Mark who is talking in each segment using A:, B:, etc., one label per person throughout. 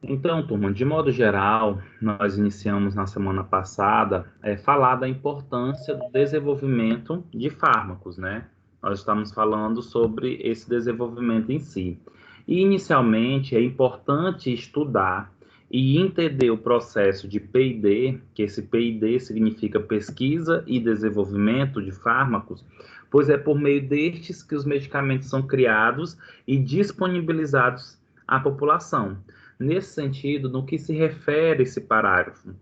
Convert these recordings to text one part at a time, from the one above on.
A: Então, turma, de modo geral, nós iniciamos na semana passada falar da importância do desenvolvimento de fármacos, né? Nós estamos falando sobre esse desenvolvimento em si. E, inicialmente, é importante estudar e entender o processo de P&D, que esse P&D significa pesquisa e desenvolvimento de fármacos, pois é por meio destes que os medicamentos são criados e disponibilizados à população. Nesse sentido, no que se refere esse parágrafo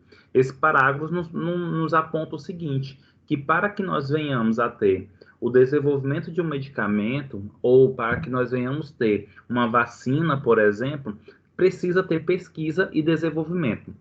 A: nos aponta o seguinte, que para que nós venhamos a ter o desenvolvimento de um medicamento, ou para que nós venhamos ter uma vacina, por exemplo, precisa ter pesquisa e desenvolvimento.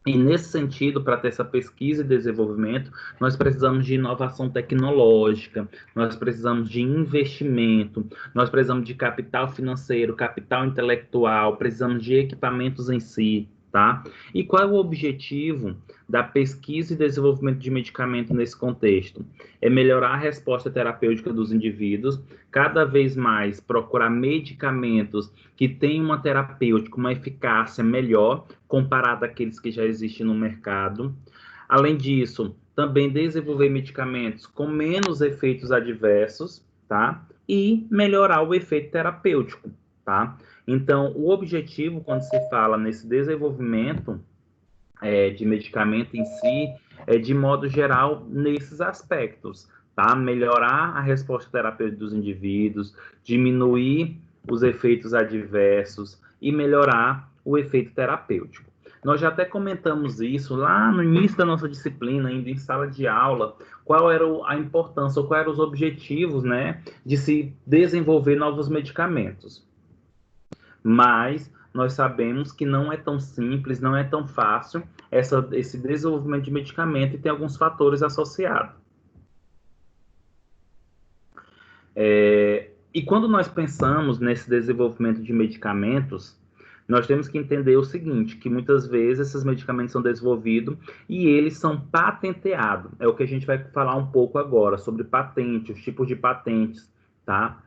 A: E nesse sentido, para ter essa pesquisa e desenvolvimento, nós precisamos de inovação tecnológica, nós precisamos de investimento, nós precisamos de capital financeiro, capital intelectual, precisamos de equipamentos em si, tá? E qual é o objetivo da pesquisa e desenvolvimento de medicamento nesse contexto? É melhorar a resposta terapêutica dos indivíduos, cada vez mais procurar medicamentos que tenham uma terapêutica, uma eficácia melhor, comparado àqueles que já existem no mercado. Além disso, também desenvolver medicamentos com menos efeitos adversos, tá? E melhorar o efeito terapêutico, tá? Então, o objetivo, quando se fala nesse desenvolvimento de medicamento em si, é de modo geral nesses aspectos, tá? Melhorar a resposta terapêutica dos indivíduos, diminuir os efeitos adversos e melhorar o efeito terapêutico. Nós já até comentamos isso lá no início da nossa disciplina, ainda em sala de aula, qual era a importância, ou quais eram os objetivos, né, de se desenvolver novos medicamentos. Mas nós sabemos que não é tão simples, não é tão fácil esse desenvolvimento de medicamento e tem alguns fatores associados. E quando nós pensamos nesse desenvolvimento de medicamentos, nós temos que entender o seguinte, que muitas vezes esses medicamentos são desenvolvidos e eles são patenteados. É o que a gente vai falar um pouco agora, sobre patente, os tipos de patentes, tá?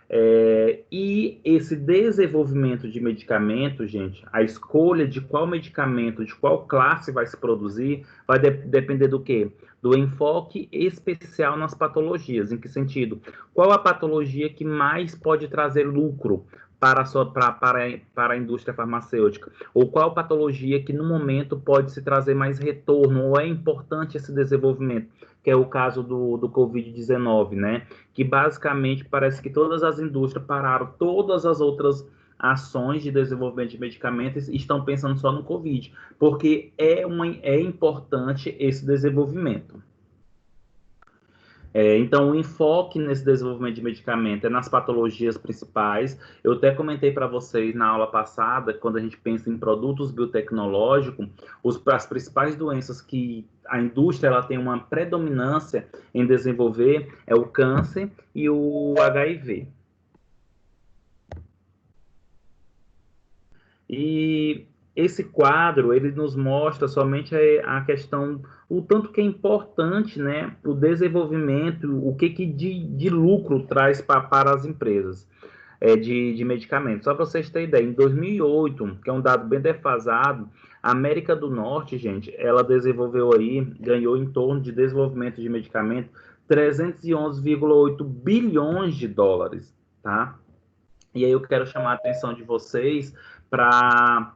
A: E esse desenvolvimento de medicamento, gente, a escolha de qual medicamento, de qual classe vai se produzir, vai depender do quê? Do enfoque especial nas patologias. Em que sentido? Qual a patologia que mais pode trazer lucro para a indústria farmacêutica? Ou qual patologia que no momento pode se trazer mais retorno, ou é importante esse desenvolvimento? Que é o caso do Covid-19, né? Que basicamente parece que todas as indústrias pararam todas as outras ações de desenvolvimento de medicamentos e estão pensando só no Covid, porque é importante esse desenvolvimento. Então, o enfoque nesse desenvolvimento de medicamento é nas patologias principais. Eu até comentei para vocês na aula passada, quando a gente pensa em produtos biotecnológicos, as principais doenças que a indústria ela tem uma predominância em desenvolver é o câncer e o HIV. E esse quadro, ele nos mostra somente a questão, o tanto que é importante, né, o desenvolvimento, o que de lucro traz para as empresas de medicamentos. Só para vocês terem ideia, em 2008, que é um dado bem defasado, a América do Norte, gente, ela desenvolveu aí, ganhou em torno de desenvolvimento de medicamento 311,8 bilhões de dólares, tá? E aí eu quero chamar a atenção de vocês para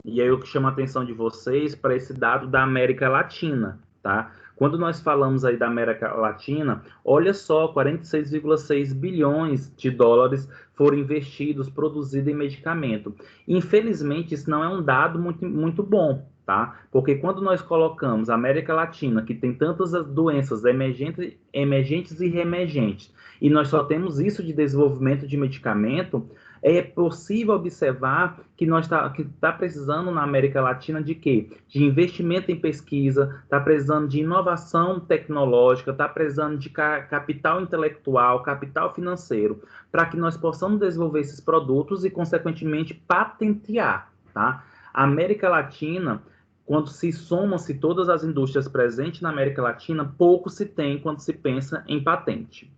A: e aí eu chamo a atenção de vocês para esse dado da América Latina, tá? Quando nós falamos aí da América Latina, olha só, 46,6 bilhões de dólares foram investidos, produzidos em medicamento. Infelizmente, isso não é um dado muito bom, tá? Porque quando nós colocamos a América Latina, que tem tantas doenças emergentes e reemergentes, e nós só temos isso de desenvolvimento de medicamento, é possível observar que nós tá precisando na América Latina de quê? De investimento em pesquisa, está precisando de inovação tecnológica, está precisando de capital intelectual, capital financeiro, para que nós possamos desenvolver esses produtos e, consequentemente, patentear, tá? A América Latina, quando se somam-se todas as indústrias presentes na América Latina, pouco se tem quando se pensa em patente.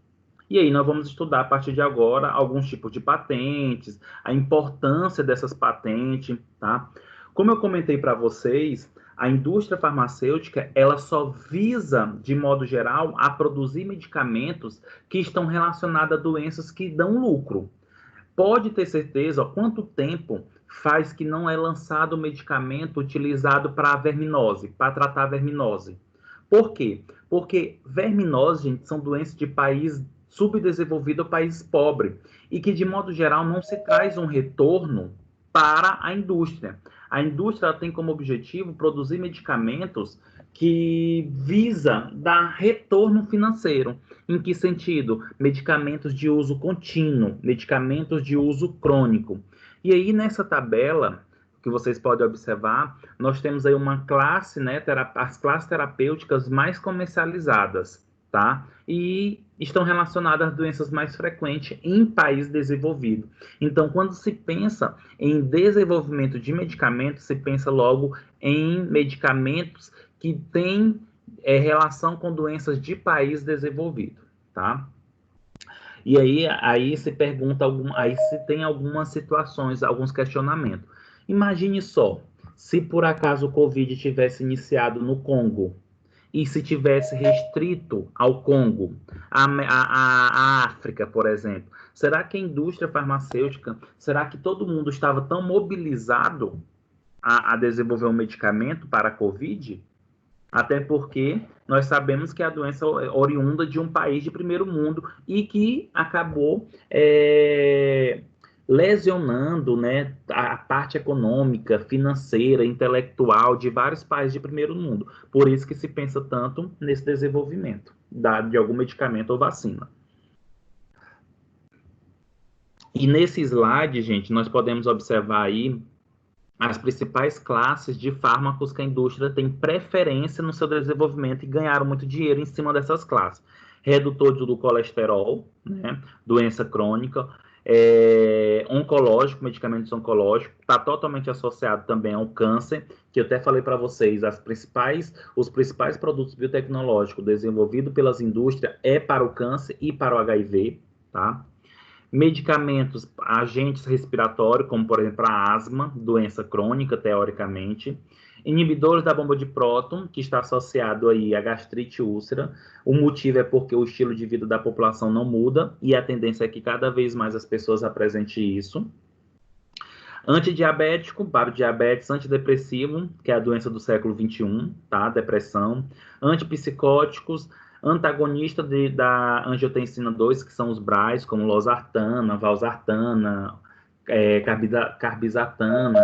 A: E aí nós vamos estudar a partir de agora alguns tipos de patentes, a importância dessas patentes, tá? Como eu comentei para vocês, a indústria farmacêutica, ela só visa, de modo geral, a produzir medicamentos que estão relacionados a doenças que dão lucro. Pode ter certeza, ó, quanto tempo faz que não é lançado o medicamento utilizado para a verminose, para tratar a verminose. Por quê? Porque verminose, gente, são doenças de país subdesenvolvido ou país pobre, e que, de modo geral, não se traz um retorno para a indústria. A indústria tem como objetivo produzir medicamentos que visa dar retorno financeiro. Em que sentido? Medicamentos de uso contínuo, medicamentos de uso crônico. E aí, nessa tabela, que vocês podem observar, nós temos aí uma classe, né, as classes terapêuticas mais comercializadas, tá? E estão relacionadas às doenças mais frequentes em país desenvolvido. Então, quando se pensa em desenvolvimento de medicamentos, se pensa logo em medicamentos que têm relação com doenças de país desenvolvido, tá? E aí se pergunta, aí se tem algumas situações, alguns questionamentos. Imagine só, se por acaso o Covid tivesse iniciado no Congo, e se tivesse restrito ao Congo, a África, por exemplo, será que a indústria farmacêutica, será que todo mundo estava tão mobilizado a desenvolver um medicamento para a Covid? Até porque nós sabemos que a doença é oriunda de um país de primeiro mundo e que acabou lesionando, né, a parte econômica, financeira, intelectual de vários países de primeiro mundo. Por isso que se pensa tanto nesse desenvolvimento de algum medicamento ou vacina. E nesse slide, gente, nós podemos observar aí as principais classes de fármacos que a indústria tem preferência no seu desenvolvimento e ganharam muito dinheiro em cima dessas classes. Redutor do colesterol, né? Doença crônica, oncológico, medicamentos oncológicos, está totalmente associado também ao câncer, que eu até falei para vocês, os principais produtos biotecnológicos desenvolvidos pelas indústrias é para o câncer e para o HIV, tá? Medicamentos, agentes respiratórios, como por exemplo a asma, doença crônica, teoricamente. Inibidores da bomba de próton, que está associado aí a gastrite e úlcera. O motivo é porque o estilo de vida da população não muda e a tendência é que cada vez mais as pessoas apresentem isso. Antidiabético, para o diabetes, antidepressivo, que é a doença do século XXI, tá? Depressão. Antipsicóticos, antagonista da angiotensina 2, que são os BRAs, como losartana, valsartana, carbizatana.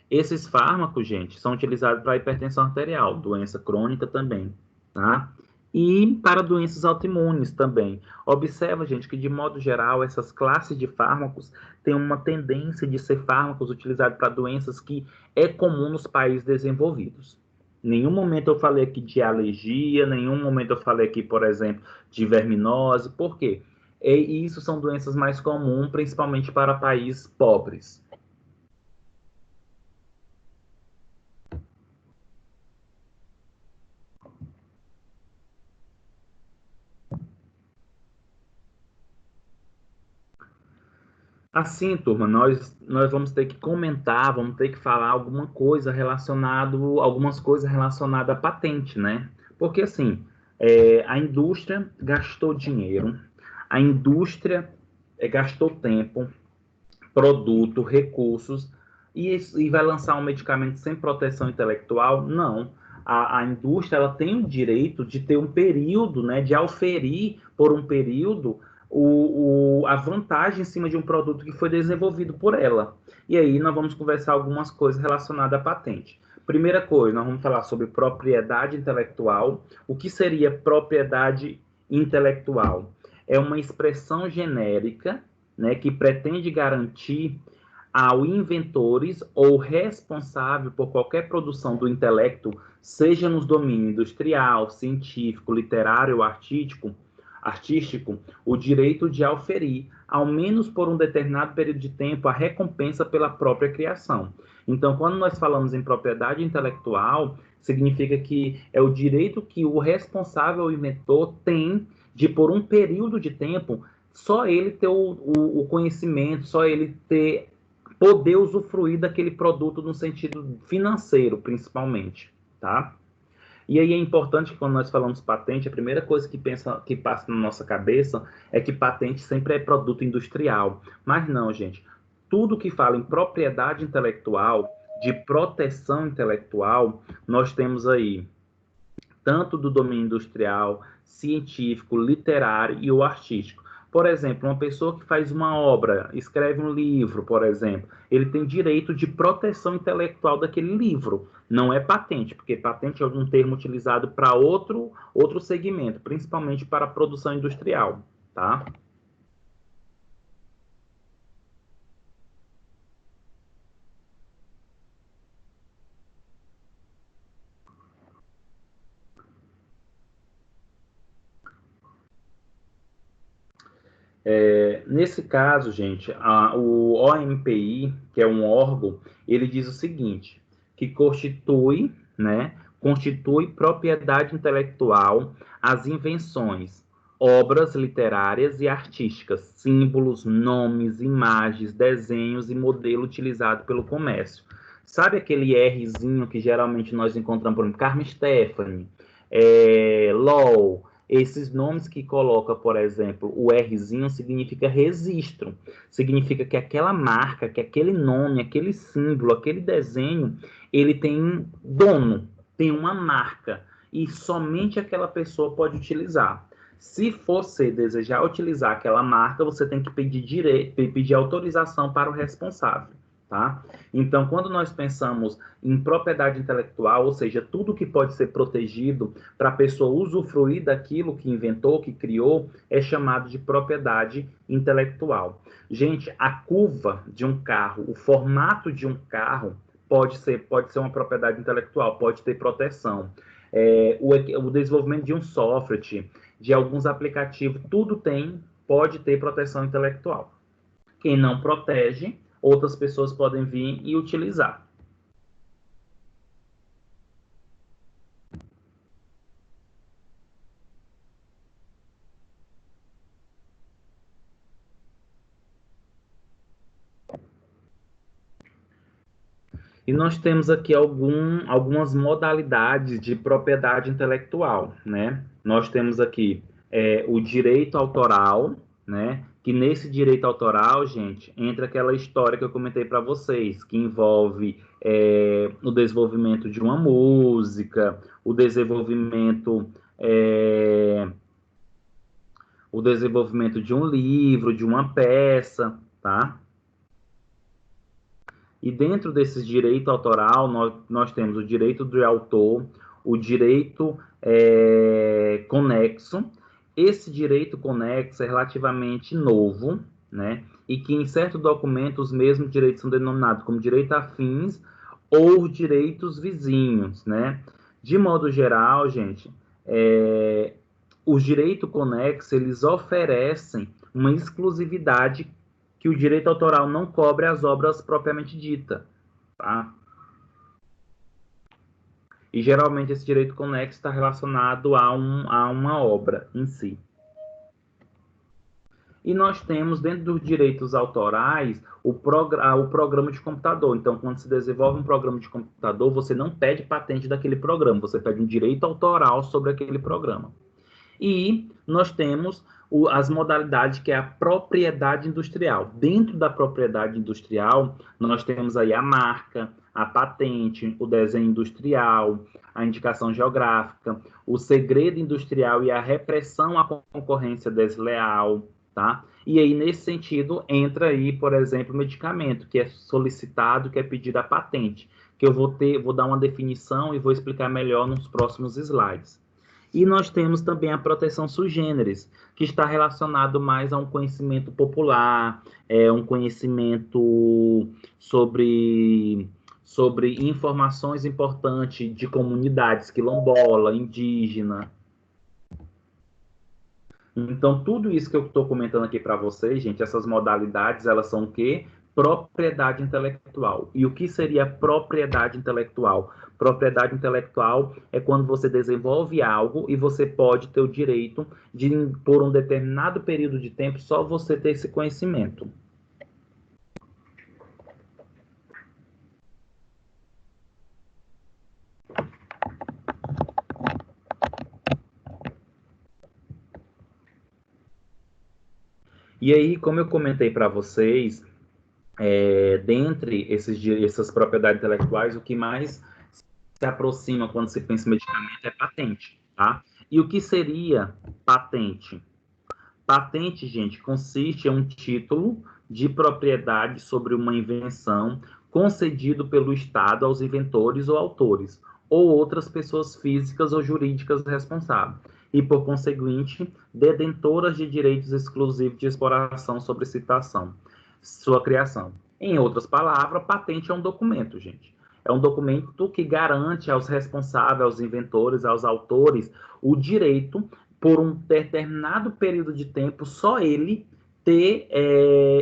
A: Esses fármacos, gente, são utilizados para hipertensão arterial, doença crônica também, tá? E para doenças autoimunes também. Observa, gente, que de modo geral, essas classes de fármacos têm uma tendência de ser fármacos utilizados para doenças que é comum nos países desenvolvidos. Nenhum momento eu falei aqui de alergia, nenhum momento eu falei aqui, por exemplo, de verminose. Por quê? E isso são doenças mais comuns, principalmente para países pobres. Assim, turma, nós vamos ter que comentar, vamos ter que falar algumas coisas relacionadas à patente, né? Porque, assim, a indústria gastou dinheiro, a indústria gastou tempo, produto, recursos, e vai lançar um medicamento sem proteção intelectual? Não. A indústria ela tem o direito de ter um período, né, de auferir por um período a vantagem em cima de um produto que foi desenvolvido por ela. E aí nós vamos conversar algumas coisas relacionadas à patente. Primeira coisa, nós vamos falar sobre propriedade intelectual. O que seria propriedade intelectual? É uma expressão genérica, né, que pretende garantir ao inventores ou responsável por qualquer produção do intelecto, seja nos domínios industrial, científico, literário ou artístico, o direito de auferir, ao menos por um determinado período de tempo, a recompensa pela própria criação. Então, quando nós falamos em propriedade intelectual, significa que é o direito que o responsável, o inventor, tem de, por um período de tempo, só ele ter o conhecimento, só ele ter poder usufruir daquele produto no sentido financeiro, principalmente, tá? E aí é importante que quando nós falamos patente, a primeira coisa que passa na nossa cabeça é que patente sempre é produto industrial. Mas não, gente. Tudo que fala em propriedade intelectual, de proteção intelectual, nós temos aí tanto do domínio industrial, científico, literário e o artístico. Por exemplo, uma pessoa que faz uma obra, escreve um livro, por exemplo, ele tem direito de proteção intelectual daquele livro. Não é patente, porque patente é um termo utilizado para outro segmento, principalmente para a produção industrial, tá? Nesse caso, gente, o OMPI, que é um órgão, ele diz o seguinte, que constitui propriedade intelectual as invenções, obras literárias e artísticas, símbolos, nomes, imagens, desenhos e modelo utilizado pelo comércio. Sabe aquele Rzinho que geralmente nós encontramos, por exemplo, Carmen Stephanie, LOL, esses nomes que coloca, por exemplo, o Rzinho significa registro. Significa que aquela marca, que aquele nome, aquele símbolo, aquele desenho, ele tem um dono, tem uma marca. E somente aquela pessoa pode utilizar. Se você desejar utilizar aquela marca, você tem que pedir autorização para o responsável. Tá? Então, quando nós pensamos em propriedade intelectual, ou seja, tudo que pode ser protegido para a pessoa usufruir daquilo que inventou, que criou, é chamado de propriedade intelectual. Gente, a curva de um carro, o formato de um carro pode ser uma propriedade intelectual, pode ter proteção. O desenvolvimento de um software, de alguns aplicativos, pode ter proteção intelectual. Quem não protege, outras pessoas podem vir e utilizar. E nós temos aqui algumas modalidades de propriedade intelectual, né? Nós temos aqui o direito autoral, né? Que nesse direito autoral, gente, entra aquela história que eu comentei para vocês, que envolve o desenvolvimento de uma música, é, o desenvolvimento de um livro, de uma peça, tá? E dentro desses direito autoral, nós temos o direito do autor, o direito conexo. Esse direito conexo é relativamente novo, né? E que em certos documentos os mesmos direitos são denominados como direito afins ou direitos vizinhos, né? De modo geral, gente, os direitos conexos, eles oferecem uma exclusividade que o direito autoral não cobre as obras propriamente ditas, tá? E geralmente esse direito conexo está relacionado a uma obra em si. E nós temos, dentro dos direitos autorais, o programa de computador. Então, quando se desenvolve um programa de computador, você não pede patente daquele programa, você pede um direito autoral sobre aquele programa. E nós temos as modalidades que é a propriedade industrial. Dentro da propriedade industrial, nós temos aí a marca, a patente, o desenho industrial, a indicação geográfica, o segredo industrial e a repressão à concorrência desleal, tá? E aí, nesse sentido, entra aí, por exemplo, o medicamento, que é solicitado, que é pedido a patente, que eu vou dar uma definição e vou explicar melhor nos próximos slides. E nós temos também a proteção sui generis, que está relacionado mais a um conhecimento popular, um conhecimento sobre informações importantes de comunidades quilombola, indígena. Então, tudo isso que eu estou comentando aqui para vocês, gente, essas modalidades, elas são o quê? propriedade intelectual. E o que seria propriedade intelectual? Propriedade intelectual é quando você desenvolve algo e você pode ter o direito de, por um determinado período de tempo, só você ter esse conhecimento. E aí, como eu comentei para vocês, dentre essas propriedades intelectuais, o que mais se aproxima quando se pensa em medicamento é patente, tá? E o que seria patente? Patente, gente, consiste em um título de propriedade sobre uma invenção concedido pelo Estado aos inventores ou autores, ou outras pessoas físicas ou jurídicas responsáveis, e, por conseguinte, detentoras de direitos exclusivos de exploração sobre citação, sua criação. Em outras palavras, patente é um documento, gente. É um documento que garante aos responsáveis, aos inventores, aos autores, o direito, por um determinado período de tempo, só ele ter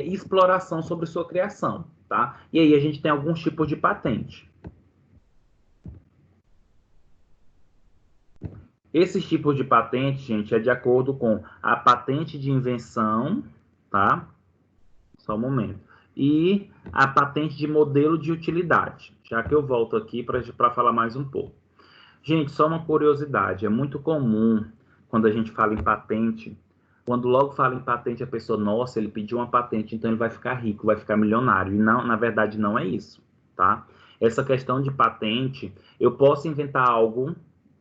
A: exploração sobre sua criação, tá? E aí a gente tem alguns tipos de patente. Esses tipos de patente, gente, é de acordo com a patente de invenção, tá? Só um momento. E a patente de modelo de utilidade, já que eu volto aqui para falar mais um pouco. Gente, só uma curiosidade, é muito comum quando a gente fala em patente, quando logo fala em patente, a pessoa, nossa, ele pediu uma patente, então ele vai ficar rico, vai ficar milionário. E não, na verdade, não é isso, tá? Essa questão de patente, eu posso inventar algo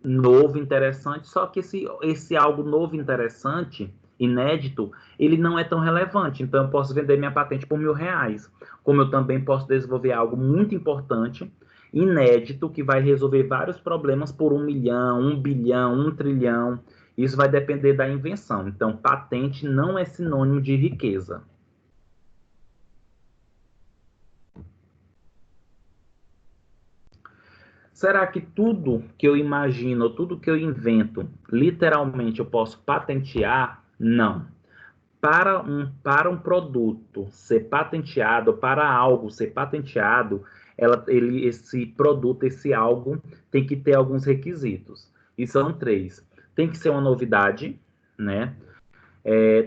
A: novo, interessante, só que esse algo novo, interessante, inédito, ele não é tão relevante. Então, eu posso vender minha patente por R$ 1.000. Como eu também posso desenvolver algo muito importante, inédito, que vai resolver vários problemas por 1 milhão, 1 bilhão, 1 trilhão. Isso vai depender da invenção. Então, patente não é sinônimo de riqueza. Será que tudo que eu imagino, tudo que eu invento, literalmente eu posso patentear? Não. Para um produto ser patenteado, para algo ser patenteado, esse produto, esse algo, tem que ter alguns requisitos. E são três. Tem que ser uma novidade, né?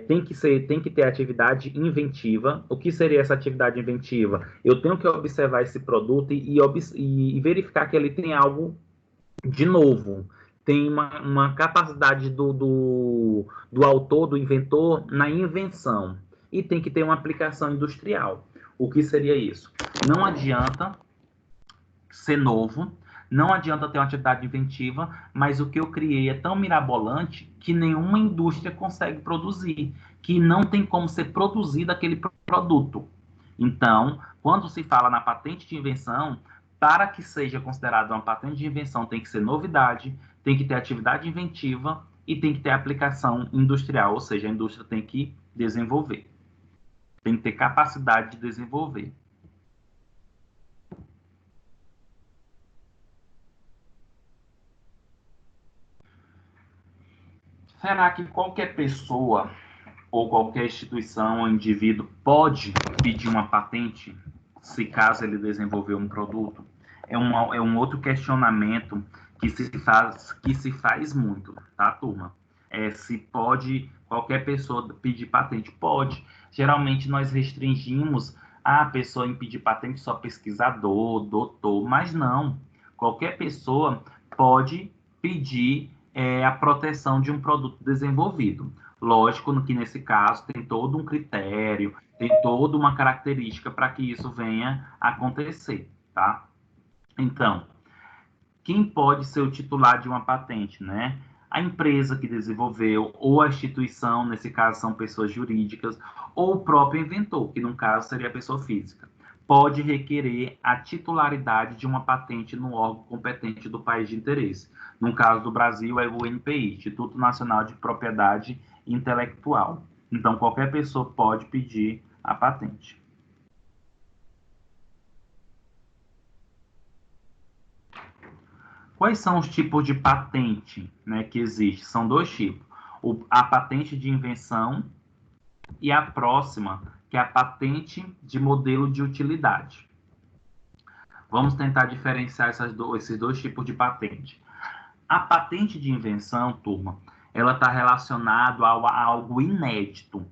A: Tem que ter atividade inventiva. O que seria essa atividade inventiva? Eu tenho que observar esse produto e verificar que ele tem algo de novo. Tem uma capacidade do autor, do inventor, na invenção. E tem que ter uma aplicação industrial. O que seria isso? Não adianta ser novo, não adianta ter uma atividade inventiva, mas o que eu criei é tão mirabolante que nenhuma indústria consegue produzir, que não tem como ser produzido aquele produto. Então, quando se fala na patente de invenção, para que seja considerada uma patente de invenção, tem que ser novidade, tem que ter atividade inventiva e tem que ter aplicação industrial, ou seja, a indústria tem que desenvolver, tem que ter capacidade de desenvolver. Será que qualquer pessoa ou qualquer instituição ou indivíduo pode pedir uma patente se caso ele desenvolver um produto? É um outro questionamento que se faz muito, tá, turma? Se pode qualquer pessoa pedir patente? Pode. Geralmente nós restringimos a pessoa em pedir patente só pesquisador, doutor, mas não. Qualquer pessoa pode pedir a proteção de um produto desenvolvido. Lógico que nesse caso tem todo um critério, tem toda uma característica para que isso venha a acontecer, tá? Então, quem pode ser o titular de uma patente, né? A empresa que desenvolveu, ou a instituição, nesse caso são pessoas jurídicas, ou o próprio inventor, que no caso seria a pessoa física, pode requerer a titularidade de uma patente no órgão competente do país de interesse. No caso do Brasil, é o INPI, Instituto Nacional de Propriedade Intelectual. Então, qualquer pessoa pode pedir a patente. Quais são os tipos de patente, né, que existe? São dois tipos. A patente de invenção e a próxima, que é a patente de modelo de utilidade. Vamos tentar diferenciar esses dois tipos de patente. A patente de invenção, turma, ela está relacionada a algo inédito.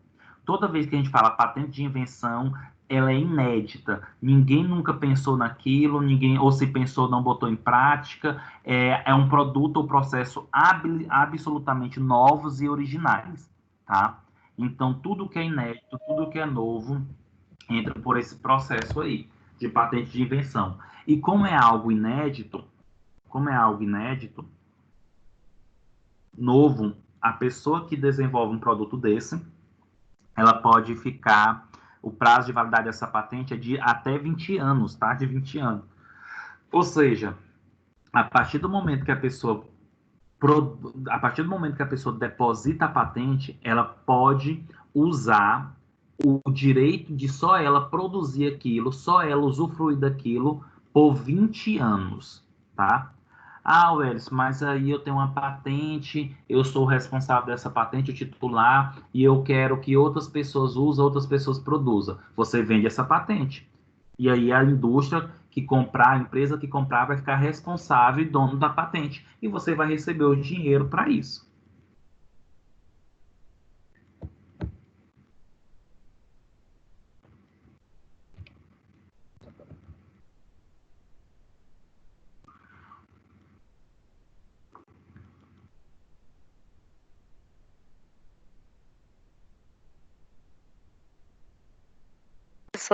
A: Toda vez que a gente fala patente de invenção, ela é inédita. Ninguém nunca pensou naquilo, ninguém, ou se pensou, não botou em prática. É um produto ou processo absolutamente novos e originais, tá? Então, tudo que é inédito, tudo que é novo, entra por esse processo aí de patente de invenção. E como é algo inédito, novo, a pessoa que desenvolve um produto desse, ela pode ficar, o prazo de validade dessa patente é de até 20 anos, tá? De 20 anos. Ou seja, a partir do momento que a pessoa deposita a patente, ela pode usar o direito de só ela produzir aquilo, só ela usufruir daquilo por 20 anos, tá? Ah, Welles, mas aí eu tenho uma patente, eu sou o responsável dessa patente, o titular, e eu quero que outras pessoas usem, outras pessoas produzam. Você vende essa patente. E aí a indústria que comprar, a empresa que comprar, vai ficar responsável e dono da patente. E você vai receber o dinheiro para isso.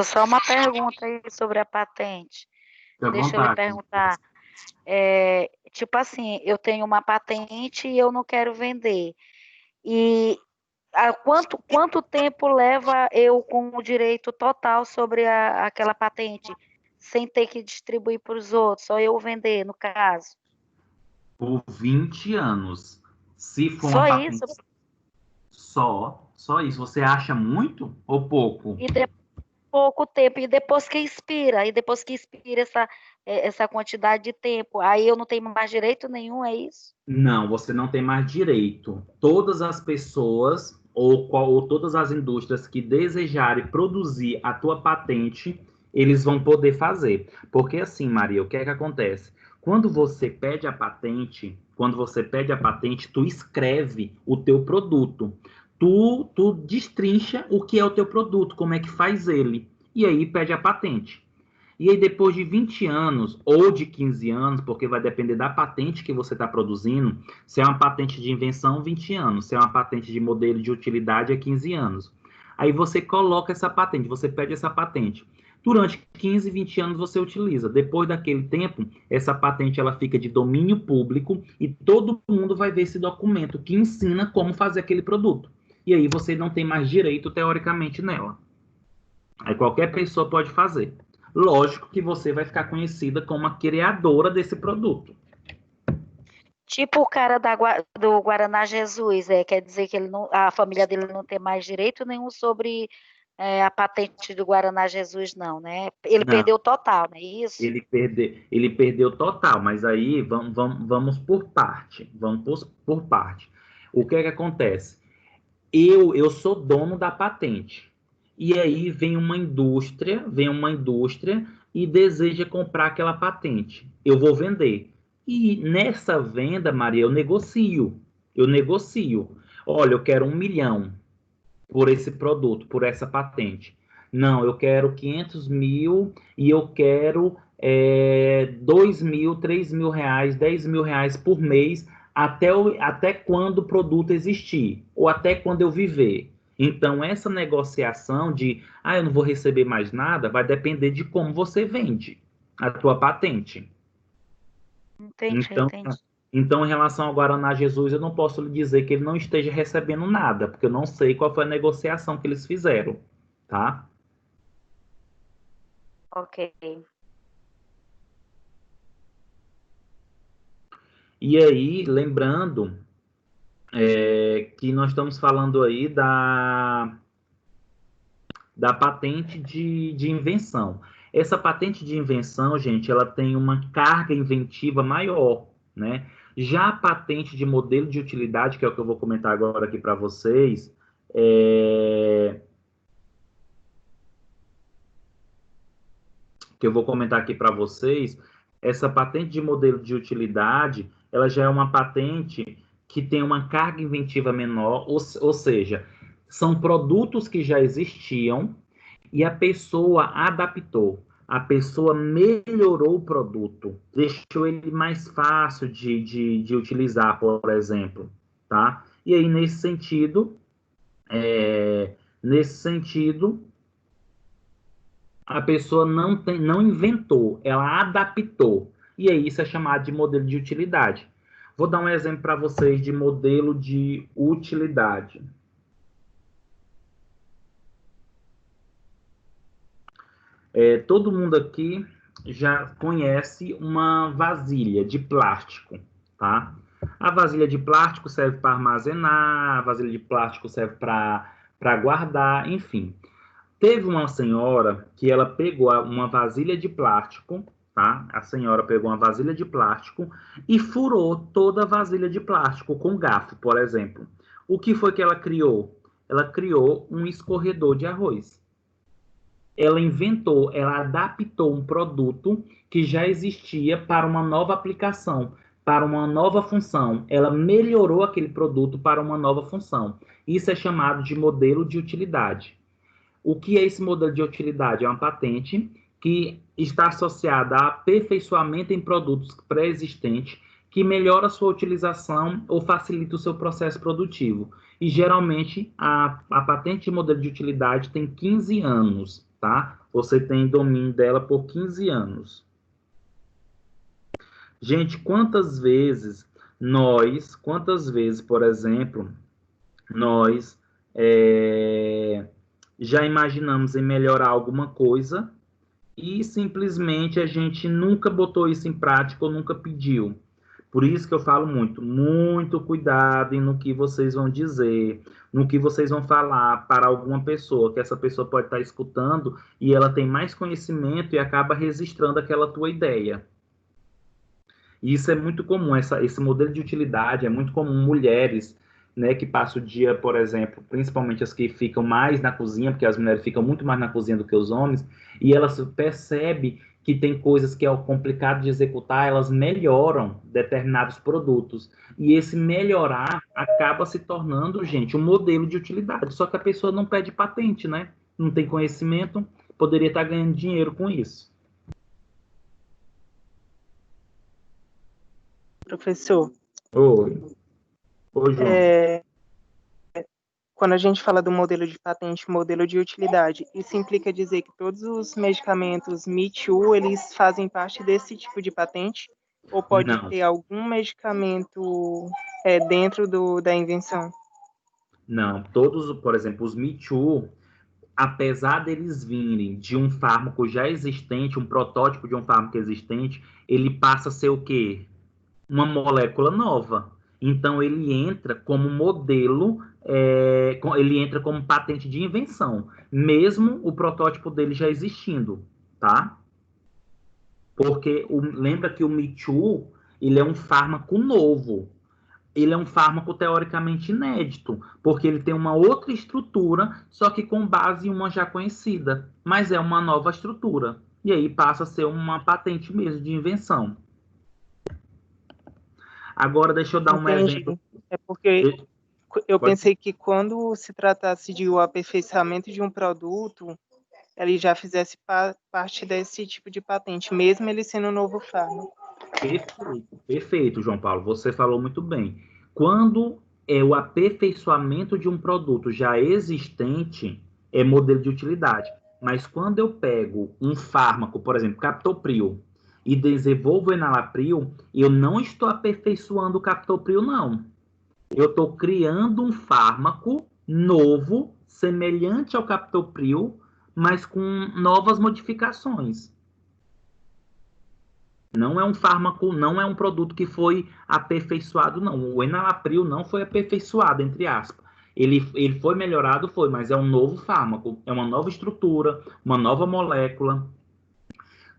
B: Só uma pergunta aí sobre a patente.
A: Fique à
B: Deixa eu lhe
A: vontade.
B: perguntar. Tipo assim, eu tenho uma patente e eu não quero vender. E quanto tempo leva eu com o direito total sobre aquela patente, sem ter que distribuir para os outros, só eu vender, no caso?
A: Por 20 anos. Se for uma
B: Só isso?
A: patente só isso. Você acha muito ou pouco?
B: E pouco tempo, e depois que expira essa quantidade de tempo, aí eu não tenho mais direito nenhum, é isso?
A: Não, você não tem mais direito. Todas as pessoas ou todas as indústrias que desejarem produzir a tua patente, eles vão poder fazer. Porque assim, Maria, o que é que acontece? Quando você pede a patente, tu escreve o teu produto. Tu destrincha o que é o teu produto, como é que faz ele. E aí pede a patente. E aí, depois de 20 anos ou de 15 anos, porque vai depender da patente que você está produzindo, se é uma patente de invenção, 20 anos, se é uma patente de modelo de utilidade, é 15 anos. Aí você coloca essa patente, você pede essa patente. Durante 15, 20 anos você utiliza. Depois daquele tempo, essa patente ela fica de domínio público e todo mundo vai ver esse documento que ensina como fazer aquele produto. E aí você não tem mais direito, teoricamente, nela. Aí qualquer pessoa pode fazer. Lógico que você vai ficar conhecida como a criadora desse produto.
B: Tipo o cara do Guaraná Jesus, quer dizer que a família dele não tem mais direito nenhum sobre a patente do Guaraná Jesus, não, né? Ele
A: Não,
B: perdeu total, não é isso?
A: ele perdeu total, mas aí vamos por parte. Vamos por parte. O que é que acontece? Eu sou dono da patente. E aí vem uma indústria e deseja comprar aquela patente. Eu vou vender. E nessa venda, Maria, eu negocio. Eu negocio. Olha, eu quero 1 milhão por esse produto, por essa patente. Não, eu quero 500 mil e eu quero 2 mil, 3 mil reais, 10 mil reais por mês até quando o produto existir, ou até quando eu viver. Então, essa negociação de, eu não vou receber mais nada, vai depender de como você vende a tua patente.
B: Entendi,
A: Então,
B: entendi.
A: então, em relação ao Guaraná Jesus, eu não posso lhe dizer que ele não esteja recebendo nada, porque eu não sei qual foi a negociação que eles fizeram, tá?
B: Ok.
A: E aí, lembrando que nós estamos falando aí da patente de invenção. Essa patente de invenção, gente, ela tem uma carga inventiva maior, né? Já a patente de modelo de utilidade, que é o que eu vou comentar agora aqui para vocês, é, que eu vou comentar aqui para vocês, essa patente de modelo de utilidade, ela já é uma patente que tem uma carga inventiva menor, ou seja, são produtos que já existiam e a pessoa adaptou. A pessoa melhorou o produto, deixou ele mais fácil de utilizar, por exemplo, tá? E aí, nesse sentido, a pessoa não inventou, ela adaptou. E aí isso é chamado de modelo de utilidade. Vou dar um exemplo para vocês de modelo de utilidade. Todo mundo aqui já conhece uma vasilha de plástico, tá? A vasilha de plástico serve para armazenar, a vasilha de plástico serve para guardar, enfim. Teve uma senhora que ela pegou uma vasilha de plástico, tá? A senhora pegou uma vasilha de plástico e furou toda a vasilha de plástico com garfo, por exemplo. O que foi que ela criou? Ela criou um escorredor de arroz. Ela inventou, ela adaptou um produto que já existia para uma nova aplicação, para uma nova função. Ela melhorou aquele produto para uma nova função. Isso é chamado de modelo de utilidade. O que é esse modelo de utilidade? É uma patente que está associada a aperfeiçoamento em produtos pré-existentes, que melhora a sua utilização ou facilita o seu processo produtivo. E, geralmente, a patente de modelo de utilidade tem 15 anos, tá? Você tem domínio dela por 15 anos. Gente, quantas vezes, por exemplo, nós já imaginamos em melhorar alguma coisa e simplesmente a gente nunca botou isso em prática ou nunca pediu. Por isso que eu falo muito cuidado no que vocês vão dizer, no que vocês vão falar para alguma pessoa, que essa pessoa pode estar escutando e ela tem mais conhecimento e acaba registrando aquela tua ideia. E isso é muito comum, esse modelo de utilidade é muito comum mulheres, né, que passam o dia, por exemplo, principalmente as que ficam mais na cozinha, porque as mulheres ficam muito mais na cozinha do que os homens, e elas percebem que tem coisas que é complicado de executar, elas melhoram determinados produtos. E esse melhorar acaba se tornando, gente, um modelo de utilidade. Só que a pessoa não pede patente, né? Não tem conhecimento, poderia estar ganhando dinheiro com isso.
C: Professor,
A: Oi, João.
C: Quando a gente fala do modelo de patente, modelo de utilidade, isso implica dizer que todos os medicamentos Me Too, eles fazem parte desse tipo de patente? Ou pode
A: Não.
C: ter algum medicamento dentro da invenção?
A: Não, todos, por exemplo, os Me Too, apesar deles virem de um fármaco já existente, um protótipo de um fármaco existente, ele passa a ser o quê? Uma molécula nova. Então, ele entra como modelo, ele entra como patente de invenção, mesmo o protótipo dele já existindo, tá? Porque lembra que o Me Too, ele é um fármaco novo. Ele é um fármaco teoricamente inédito, porque ele tem uma outra estrutura, só que com base em uma já conhecida, mas é uma nova estrutura. E aí passa a ser uma patente mesmo de invenção. Agora, deixa eu dar um exemplo.
C: É porque eu pensei que quando se tratasse de o aperfeiçoamento de um produto, ele já fizesse parte desse tipo de patente, mesmo ele sendo um novo fármaco.
A: Perfeito, João Paulo. Você falou muito bem. Quando é o aperfeiçoamento de um produto já existente, é modelo de utilidade. Mas quando eu pego um fármaco, por exemplo, captopril, e desenvolvo enalapril, eu não estou aperfeiçoando o captopril, não. Eu estou criando um fármaco novo, semelhante ao captopril, mas com novas modificações. Não é um fármaco, não é um produto que foi aperfeiçoado, não. O enalapril não foi aperfeiçoado, entre aspas. Ele foi melhorado, foi, mas é um novo fármaco, é uma nova estrutura, uma nova molécula.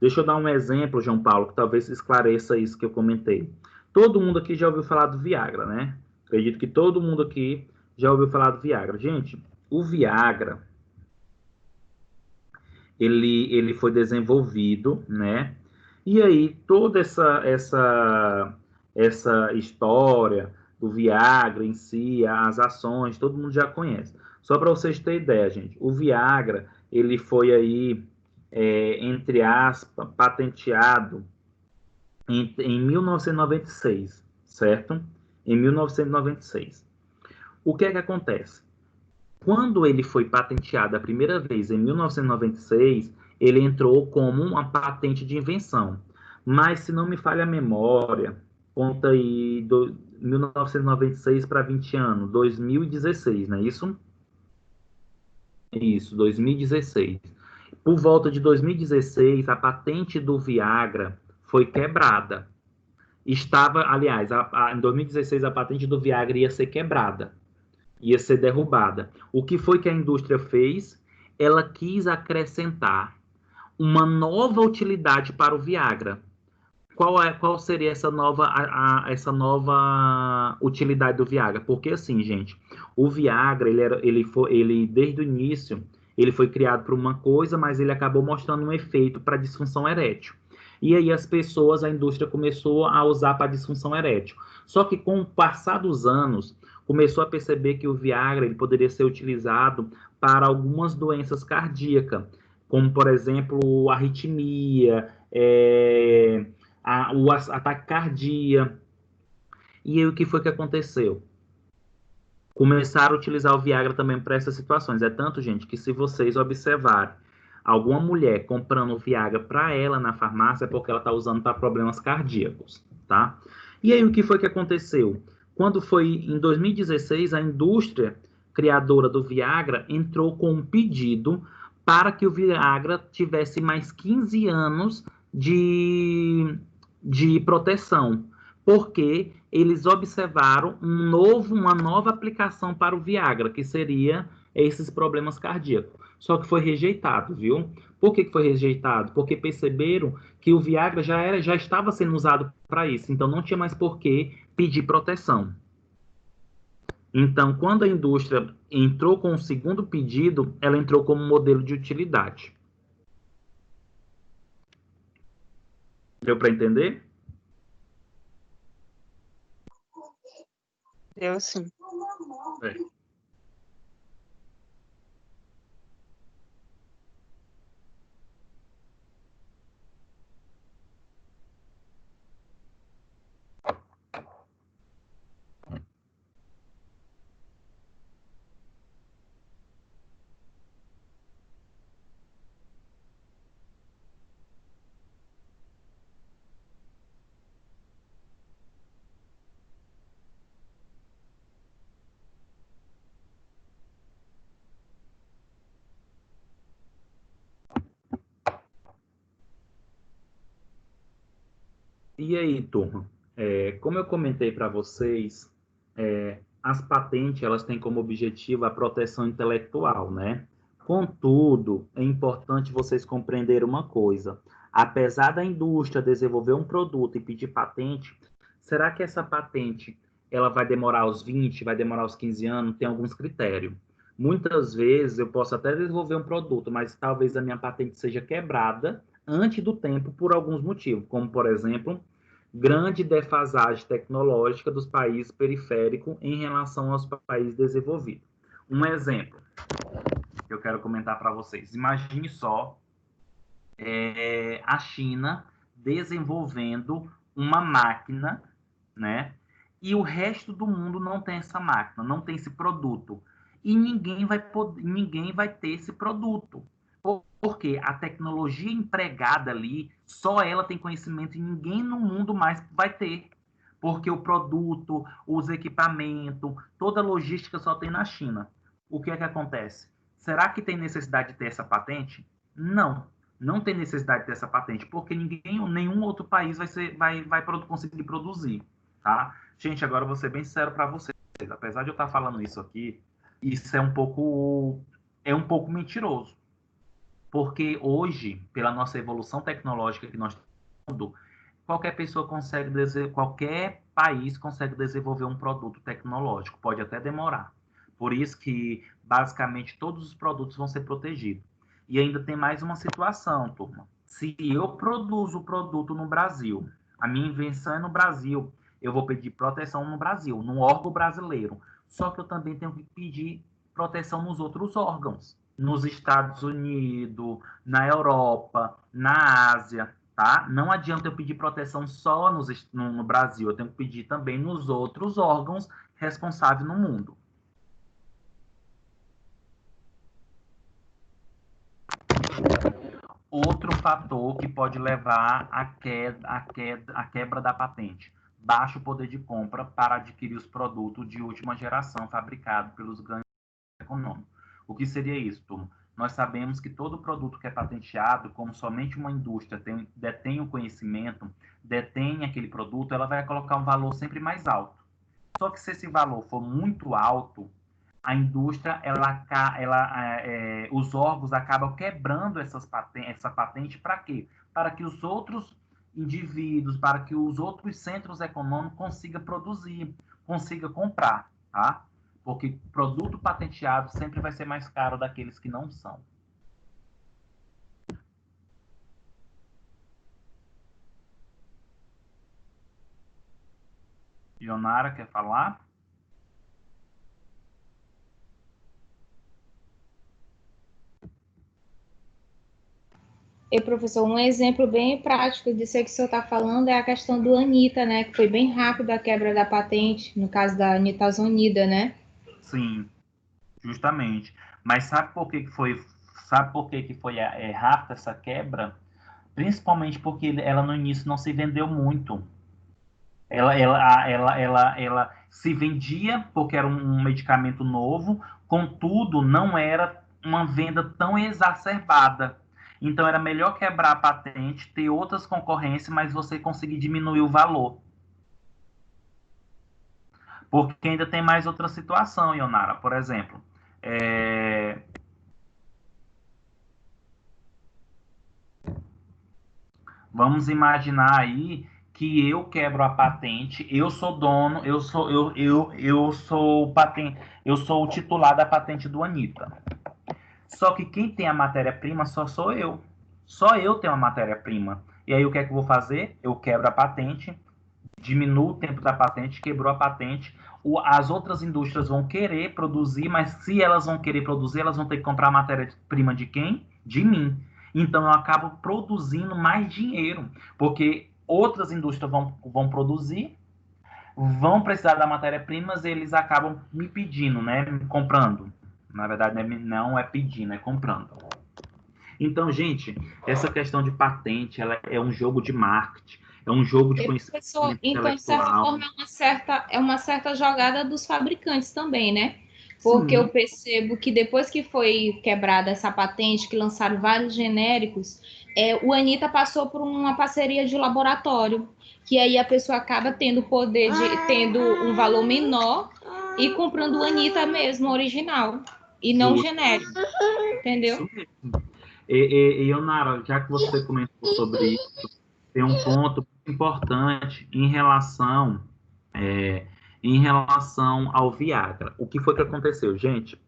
A: Deixa eu dar um exemplo, João Paulo, que talvez esclareça isso que eu comentei. Todo mundo aqui já ouviu falar do Viagra, né? Acredito que todo mundo aqui já ouviu falar do Viagra. Gente, o Viagra, ele foi desenvolvido, né? E aí toda essa história do Viagra em si, as ações, todo mundo já conhece. Só para vocês terem ideia, gente, o Viagra, ele foi aí, entre aspas, patenteado em 1996, certo? Em 1996. O que é que acontece? Quando ele foi patenteado a primeira vez, em 1996, ele entrou como uma patente de invenção. Mas, se não me falha a memória, conta aí 1996 para 20 anos, 2016, não é isso? Isso, 2016. Por volta de 2016, a patente do Viagra foi quebrada. Aliás, em 2016, a patente do Viagra ia ser quebrada, ia ser derrubada. O que foi que a indústria fez? Ela quis acrescentar uma nova utilidade para o Viagra. Qual seria essa nova utilidade do Viagra? Porque assim, gente, o Viagra, ele desde o início, ele foi criado para uma coisa, mas ele acabou mostrando um efeito para disfunção erétil. E aí a indústria começou a usar para disfunção erétil. Só que com o passar dos anos, começou a perceber que o Viagra ele poderia ser utilizado para algumas doenças cardíacas, como, por exemplo, arritmia, o ataque cardíaco. E aí o que foi que aconteceu? Começaram a utilizar o Viagra também para essas situações. É tanto, gente, que se vocês observarem alguma mulher comprando Viagra para ela na farmácia, é porque ela está usando para problemas cardíacos, tá? E aí o que foi que aconteceu? Quando foi em 2016, a indústria criadora do Viagra entrou com um pedido para que o Viagra tivesse mais 15 anos de proteção, porque eles observaram uma nova aplicação para o Viagra, que seria esses problemas cardíacos. Só que foi rejeitado, viu? Por que foi rejeitado? Porque perceberam que o Viagra já estava sendo usado para isso, então não tinha mais por que pedir proteção. Então, quando a indústria entrou com o segundo pedido, ela entrou como modelo de utilidade. Deu para entender?
C: Eu sim.
A: É. E aí, turma? Como eu comentei para vocês, as patentes elas têm como objetivo a proteção intelectual, né? Contudo, é importante vocês compreenderem uma coisa. Apesar da indústria desenvolver um produto e pedir patente, será que essa patente ela vai demorar os 20, vai demorar os 15 anos? Tem alguns critérios. Muitas vezes eu posso até desenvolver um produto, mas talvez a minha patente seja quebrada antes do tempo por alguns motivos, como, por exemplo, grande defasagem tecnológica dos países periféricos em relação aos países desenvolvidos. Um exemplo que eu quero comentar para vocês. Imagine só a China desenvolvendo uma máquina, né? E o resto do mundo não tem essa máquina, não tem esse produto. E ninguém vai ter esse produto. Porque a tecnologia empregada ali, só ela tem conhecimento e ninguém no mundo mais vai ter. Porque o produto, os equipamentos, toda a logística só tem na China. O que é que acontece? Será que tem necessidade de ter essa patente? Não, não tem necessidade de ter essa patente, porque nenhum outro país vai conseguir produzir, tá? Gente, agora eu vou ser bem sincero para vocês. Apesar de eu estar falando isso aqui, isso é um pouco mentiroso. Porque hoje, pela nossa evolução tecnológica que nós temos, qualquer país consegue desenvolver um produto tecnológico, pode até demorar. Por isso que, basicamente, todos os produtos vão ser protegidos. E ainda tem mais uma situação, turma. Se eu produzo o produto no Brasil, a minha invenção é no Brasil, eu vou pedir proteção no Brasil, no órgão brasileiro. Só que eu também tenho que pedir proteção nos outros órgãos, nos Estados Unidos, na Europa, na Ásia, tá? Não adianta eu pedir proteção só no Brasil, eu tenho que pedir também nos outros órgãos responsáveis no mundo. Outro fator que pode levar à quebra da patente: baixo poder de compra para adquirir os produtos de última geração fabricados pelos ganhos econômicos. O que seria isso, turma? Nós sabemos que todo produto que é patenteado, como somente uma indústria detém o conhecimento, detém aquele produto, ela vai colocar um valor sempre mais alto. Só que se esse valor for muito alto, a indústria, os órgãos acabam quebrando essa patente para quê? Para que os outros indivíduos, para que os outros centros econômicos consigam produzir, consigam comprar, tá? Porque produto patenteado sempre vai ser mais caro daqueles que não são. Ionara, quer falar?
D: E, professor, um exemplo bem prático disso que o senhor está falando é a questão do Anitta, né? Que foi bem rápido a quebra da patente, no caso da Anitta Zonida, né?
A: Sim, justamente. Mas sabe por que foi rápida essa quebra? Principalmente porque ela no início não se vendeu muito. Ela se vendia porque era um medicamento novo, contudo, não era uma venda tão exacerbada. Então, era melhor quebrar a patente, ter outras concorrências, mas você conseguir diminuir o valor. Porque ainda tem mais outra situação, Ionara. Por exemplo, vamos imaginar aí que eu quebro a patente, eu sou dono, eu sou o titular da patente do Anitta. Só que quem tem a matéria-prima só sou eu. Só eu tenho a matéria-prima. E aí o que é que eu vou fazer? Eu quebro a patente, diminuo o tempo da patente, quebrou a patente. As outras indústrias vão querer produzir, mas se elas vão querer produzir, elas vão ter que comprar a matéria-prima de quem? De mim. Então eu acabo produzindo mais dinheiro, porque outras indústrias vão produzir, vão precisar da matéria-prima, eles acabam me pedindo, né? Me comprando. Na verdade, não é pedindo, é comprando. Então, gente, essa questão de patente, ela é um jogo de marketing, é um jogo de conhecimento
D: professor, então, de certa forma, é uma certa jogada dos fabricantes também, né? Porque eu percebo que depois que foi quebrada essa patente, que lançaram vários genéricos, o Anitta passou por uma parceria de laboratório, que aí a pessoa acaba tendo tendo um valor menor e comprando o Anitta mesmo, original, e não genérico, entendeu?
A: Isso mesmo. E Ionara, já que você comentou sobre isso, tem um ponto importante em relação ao Viagra. O que foi que aconteceu, gente?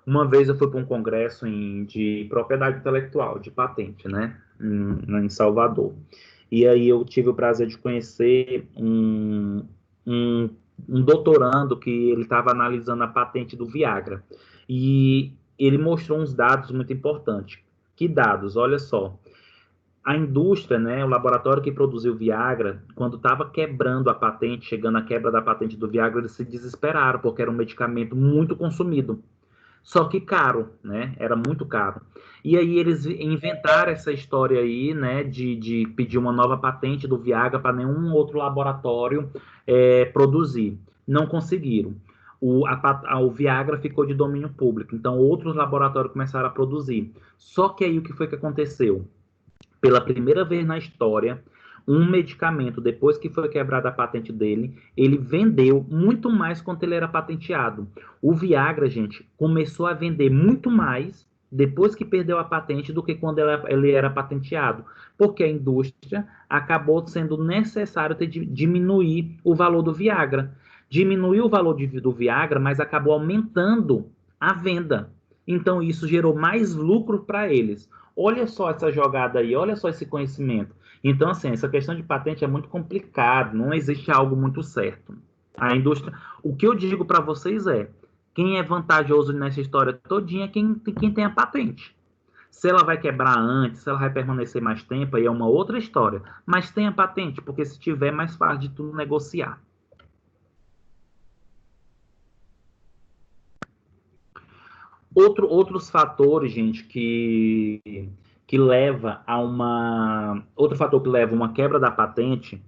A: Uma vez eu fui para um congresso de propriedade intelectual, de patente, né, em Salvador. E aí eu tive o prazer de conhecer um doutorando que ele estava analisando a patente do Viagra. E ele mostrou uns dados muito importantes. Que dados? Olha só. A indústria, né, o laboratório que produziu o Viagra, quando estava quebrando a patente, chegando à quebra da patente do Viagra, eles se desesperaram, porque era um medicamento muito consumido. Só que caro, né? Era muito caro. E aí eles inventaram essa história aí, né, de pedir uma nova patente do Viagra para nenhum outro laboratório produzir. Não conseguiram. O Viagra ficou de domínio público, então outros laboratórios começaram a produzir. Só que aí o que foi que aconteceu? Pela primeira vez na história, um medicamento, depois que foi quebrada a patente dele, ele vendeu muito mais quanto ele era patenteado. O Viagra, gente, começou a vender muito mais depois que perdeu a patente do que quando ele era patenteado, porque a indústria acabou sendo necessário diminuir o valor do Viagra. Diminuiu o valor do Viagra, mas acabou aumentando a venda. Então, isso gerou mais lucro para eles. Olha só essa jogada aí, olha só esse conhecimento. Então, assim, essa questão de patente é muito complicado, não existe algo muito certo. A indústria, o que eu digo para vocês é, quem é vantajoso nessa história todinha é quem tem a patente. Se ela vai quebrar antes, se ela vai permanecer mais tempo, aí é uma outra história. Mas tem a patente, porque se tiver, é mais fácil de tudo negociar. Outros fatores, gente, que leva a uma... Outro fator que leva a uma quebra da patente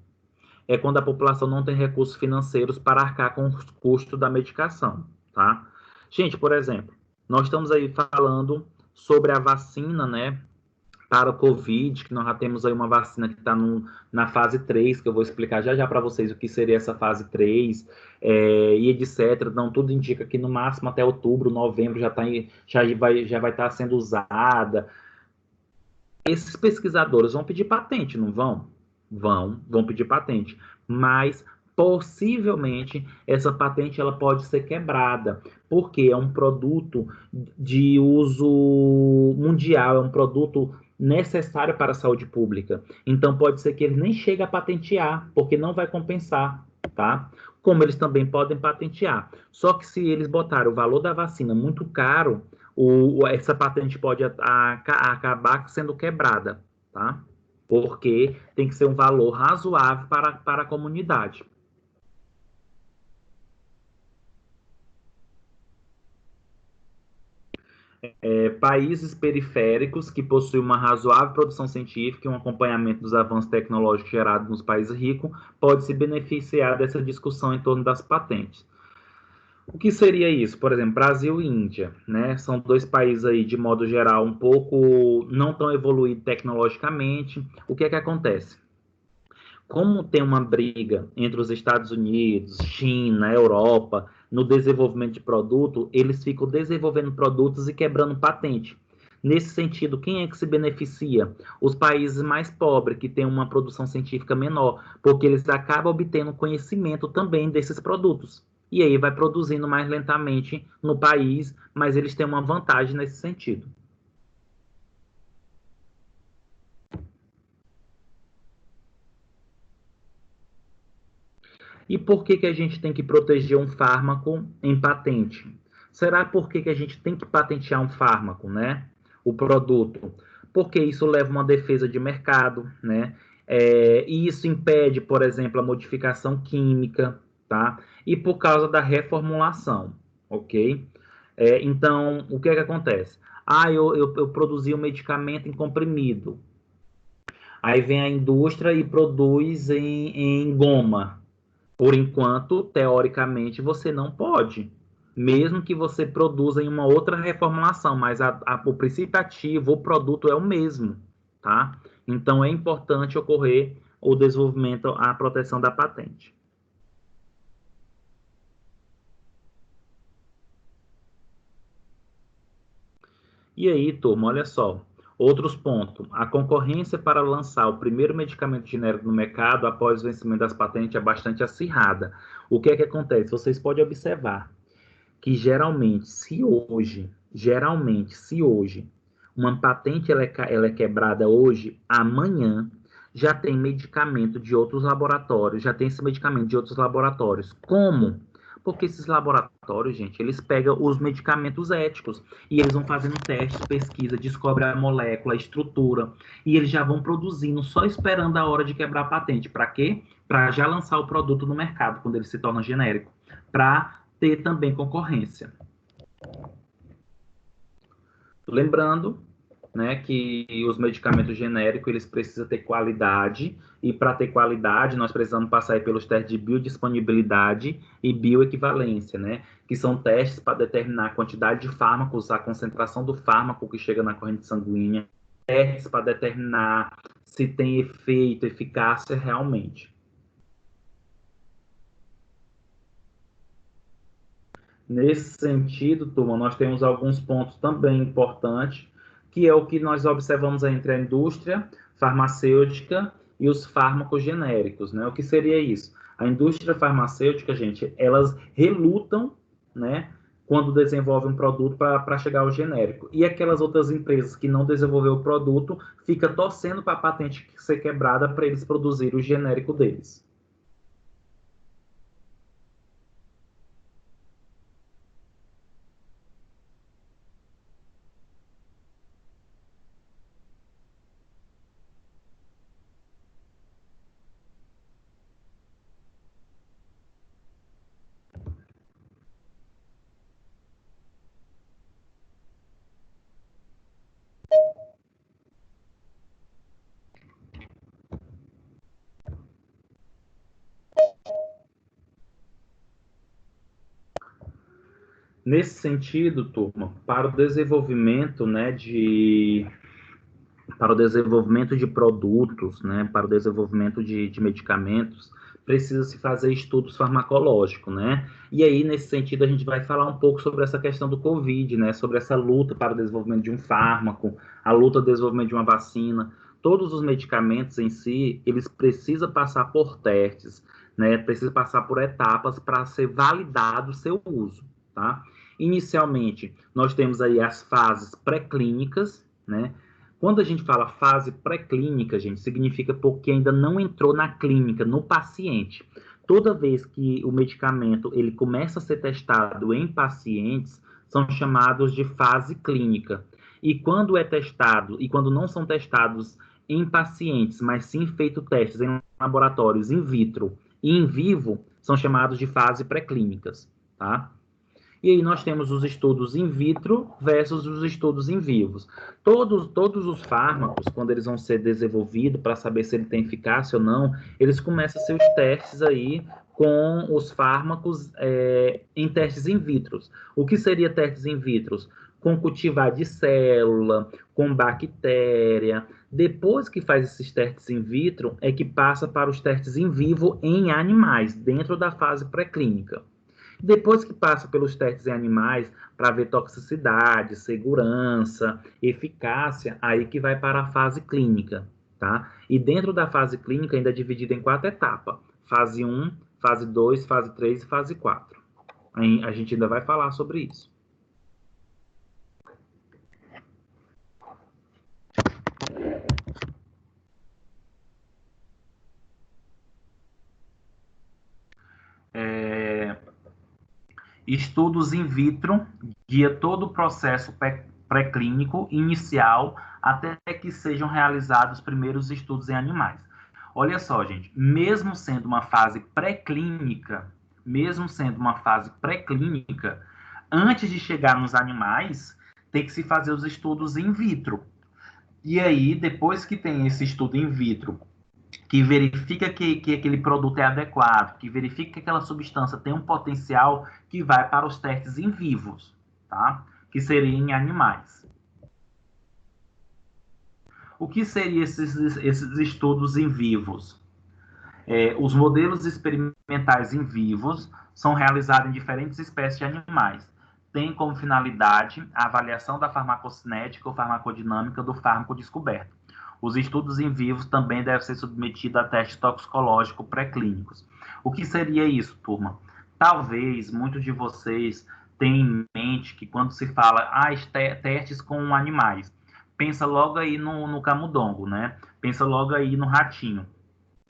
A: é quando a população não tem recursos financeiros para arcar com os custos da medicação, tá? Gente, por exemplo, nós estamos aí falando sobre a vacina, né, para o Covid, que nós já temos aí uma vacina que está na fase 3, que eu vou explicar já já para vocês o que seria essa fase 3, e etc. Então, tudo indica que no máximo até outubro, novembro já vai estar sendo usada. Esses pesquisadores vão pedir patente, não vão? Vão pedir patente, mas possivelmente essa patente ela pode ser quebrada, porque é um produto de uso mundial, é um produto necessário para a saúde pública. Então pode ser que ele nem chegue a patentear, porque não vai compensar, tá? Como eles também podem patentear. Só que se eles botarem o valor da vacina muito caro, essa patente pode acabar sendo quebrada, tá? Porque tem que ser um valor razoável para a comunidade. Países periféricos que possuem uma razoável produção científica e um acompanhamento dos avanços tecnológicos gerados nos países ricos pode se beneficiar dessa discussão em torno das patentes. O que seria isso? Por exemplo, Brasil e Índia, né? São dois países aí, de modo geral, um pouco não tão evoluídos tecnologicamente. O que é que acontece? Como tem uma briga entre os Estados Unidos, China, Europa, no desenvolvimento de produto, eles ficam desenvolvendo produtos e quebrando patente. Nesse sentido, quem é que se beneficia? Os países mais pobres, que têm uma produção científica menor, porque eles acabam obtendo conhecimento também desses produtos. E aí vai produzindo mais lentamente no país, mas eles têm uma vantagem nesse sentido. E por que a gente tem que proteger um fármaco em patente? Será por que a gente tem que patentear um fármaco, né? O produto? Porque isso leva uma defesa de mercado, né? E isso impede, por exemplo, a modificação química, tá? E por causa da reformulação, ok? Então, o que é que acontece? Eu produzi um medicamento em comprimido. Aí vem a indústria e produz em goma. Por enquanto, teoricamente, você não pode. Mesmo que você produza em uma outra reformulação, mas o princípio ativo, o produto é o mesmo, tá? Então, é importante ocorrer o desenvolvimento, a proteção da patente. E aí, turma, olha só. Outros pontos. A concorrência para lançar o primeiro medicamento genérico no mercado após o vencimento das patentes é bastante acirrada. O que é que acontece? Vocês podem observar que geralmente, se hoje, uma patente ela é quebrada hoje, amanhã já tem medicamento de outros laboratórios, já tem esse medicamento de outros laboratórios. Como? Porque esses laboratórios, gente, eles pegam os medicamentos éticos e eles vão fazendo testes, pesquisa, descobrem a molécula, a estrutura, e eles já vão produzindo, só esperando a hora de quebrar a patente. Para quê? Para já lançar o produto no mercado, quando ele se torna genérico. Para ter também concorrência. Lembrando, né, que os medicamentos genéricos eles precisam ter qualidade, e para ter qualidade nós precisamos passar pelos testes de biodisponibilidade e bioequivalência, né, que são testes para determinar a quantidade de fármacos, a concentração do fármaco que chega na corrente sanguínea, testes para determinar se tem efeito, eficácia realmente. Nesse sentido, turma, nós temos alguns pontos também importantes, que é o que nós observamos entre a indústria farmacêutica e os fármacos genéricos, né? O que seria isso? A indústria farmacêutica, gente, elas relutam, né, quando desenvolve um produto para chegar ao genérico. E aquelas outras empresas que não desenvolveu o produto, fica torcendo para a patente ser quebrada para eles produzirem o genérico deles. Nesse sentido, turma, para o desenvolvimento, né, para o desenvolvimento de produtos, né, para o desenvolvimento de medicamentos, precisa se fazer estudos farmacológicos, né? E aí, nesse sentido, a gente vai falar um pouco sobre essa questão do Covid, né? Sobre essa luta para o desenvolvimento de um fármaco, a luta do desenvolvimento de uma vacina. Todos os medicamentos em si, eles precisam passar por testes, né? Precisam passar por etapas para ser validado o seu uso, tá? Inicialmente, nós temos aí as fases pré-clínicas, né? Quando a gente fala fase pré-clínica, gente, significa porque ainda não entrou na clínica, no paciente. Toda vez que o medicamento ele começa a ser testado em pacientes, são chamados de fase clínica. E quando é testado, e quando não são testados em pacientes, mas sim feito testes em laboratórios in vitro e in vivo, são chamados de fase pré-clínicas, tá? E aí nós temos os estudos in vitro versus os estudos in vivos. Todos os fármacos, quando eles vão ser desenvolvidos para saber se ele tem eficácia ou não, eles começam seus testes aí com os fármacos em testes in vitro. O que seria testes in vitro? Com cultivar de célula, com bactéria. Depois que faz esses testes in vitro, é que passa para os testes in vivo em animais, dentro da fase pré-clínica. Depois que passa pelos testes em animais para ver toxicidade, segurança, eficácia, aí que vai para a fase clínica, tá? E dentro da fase clínica ainda é dividida em 4 etapas: fase 1, fase 2, fase 3 e fase 4. Aí a gente ainda vai falar sobre isso. Estudos in vitro guia todo o processo pré-clínico inicial até que sejam realizados os primeiros estudos em animais. Olha só, gente, mesmo sendo uma fase pré-clínica, antes de chegar nos animais, tem que se fazer os estudos in vitro. E aí, depois que tem esse estudo in vitro, que verifica que aquele produto é adequado, que verifica que aquela substância tem um potencial, que vai para os testes em vivos, tá? Que seriam em animais. O que seriam esses estudos em vivos? Os modelos experimentais em vivos são realizados em diferentes espécies de animais. Tem como finalidade a avaliação da farmacocinética ou farmacodinâmica do fármaco descoberto. Os estudos em vivos também devem ser submetidos a testes toxicológicos pré-clínicos. O que seria isso, turma? Talvez muitos de vocês tenham em mente que quando se fala testes com animais, pensa logo aí no camundongo, né? Pensa logo aí no ratinho.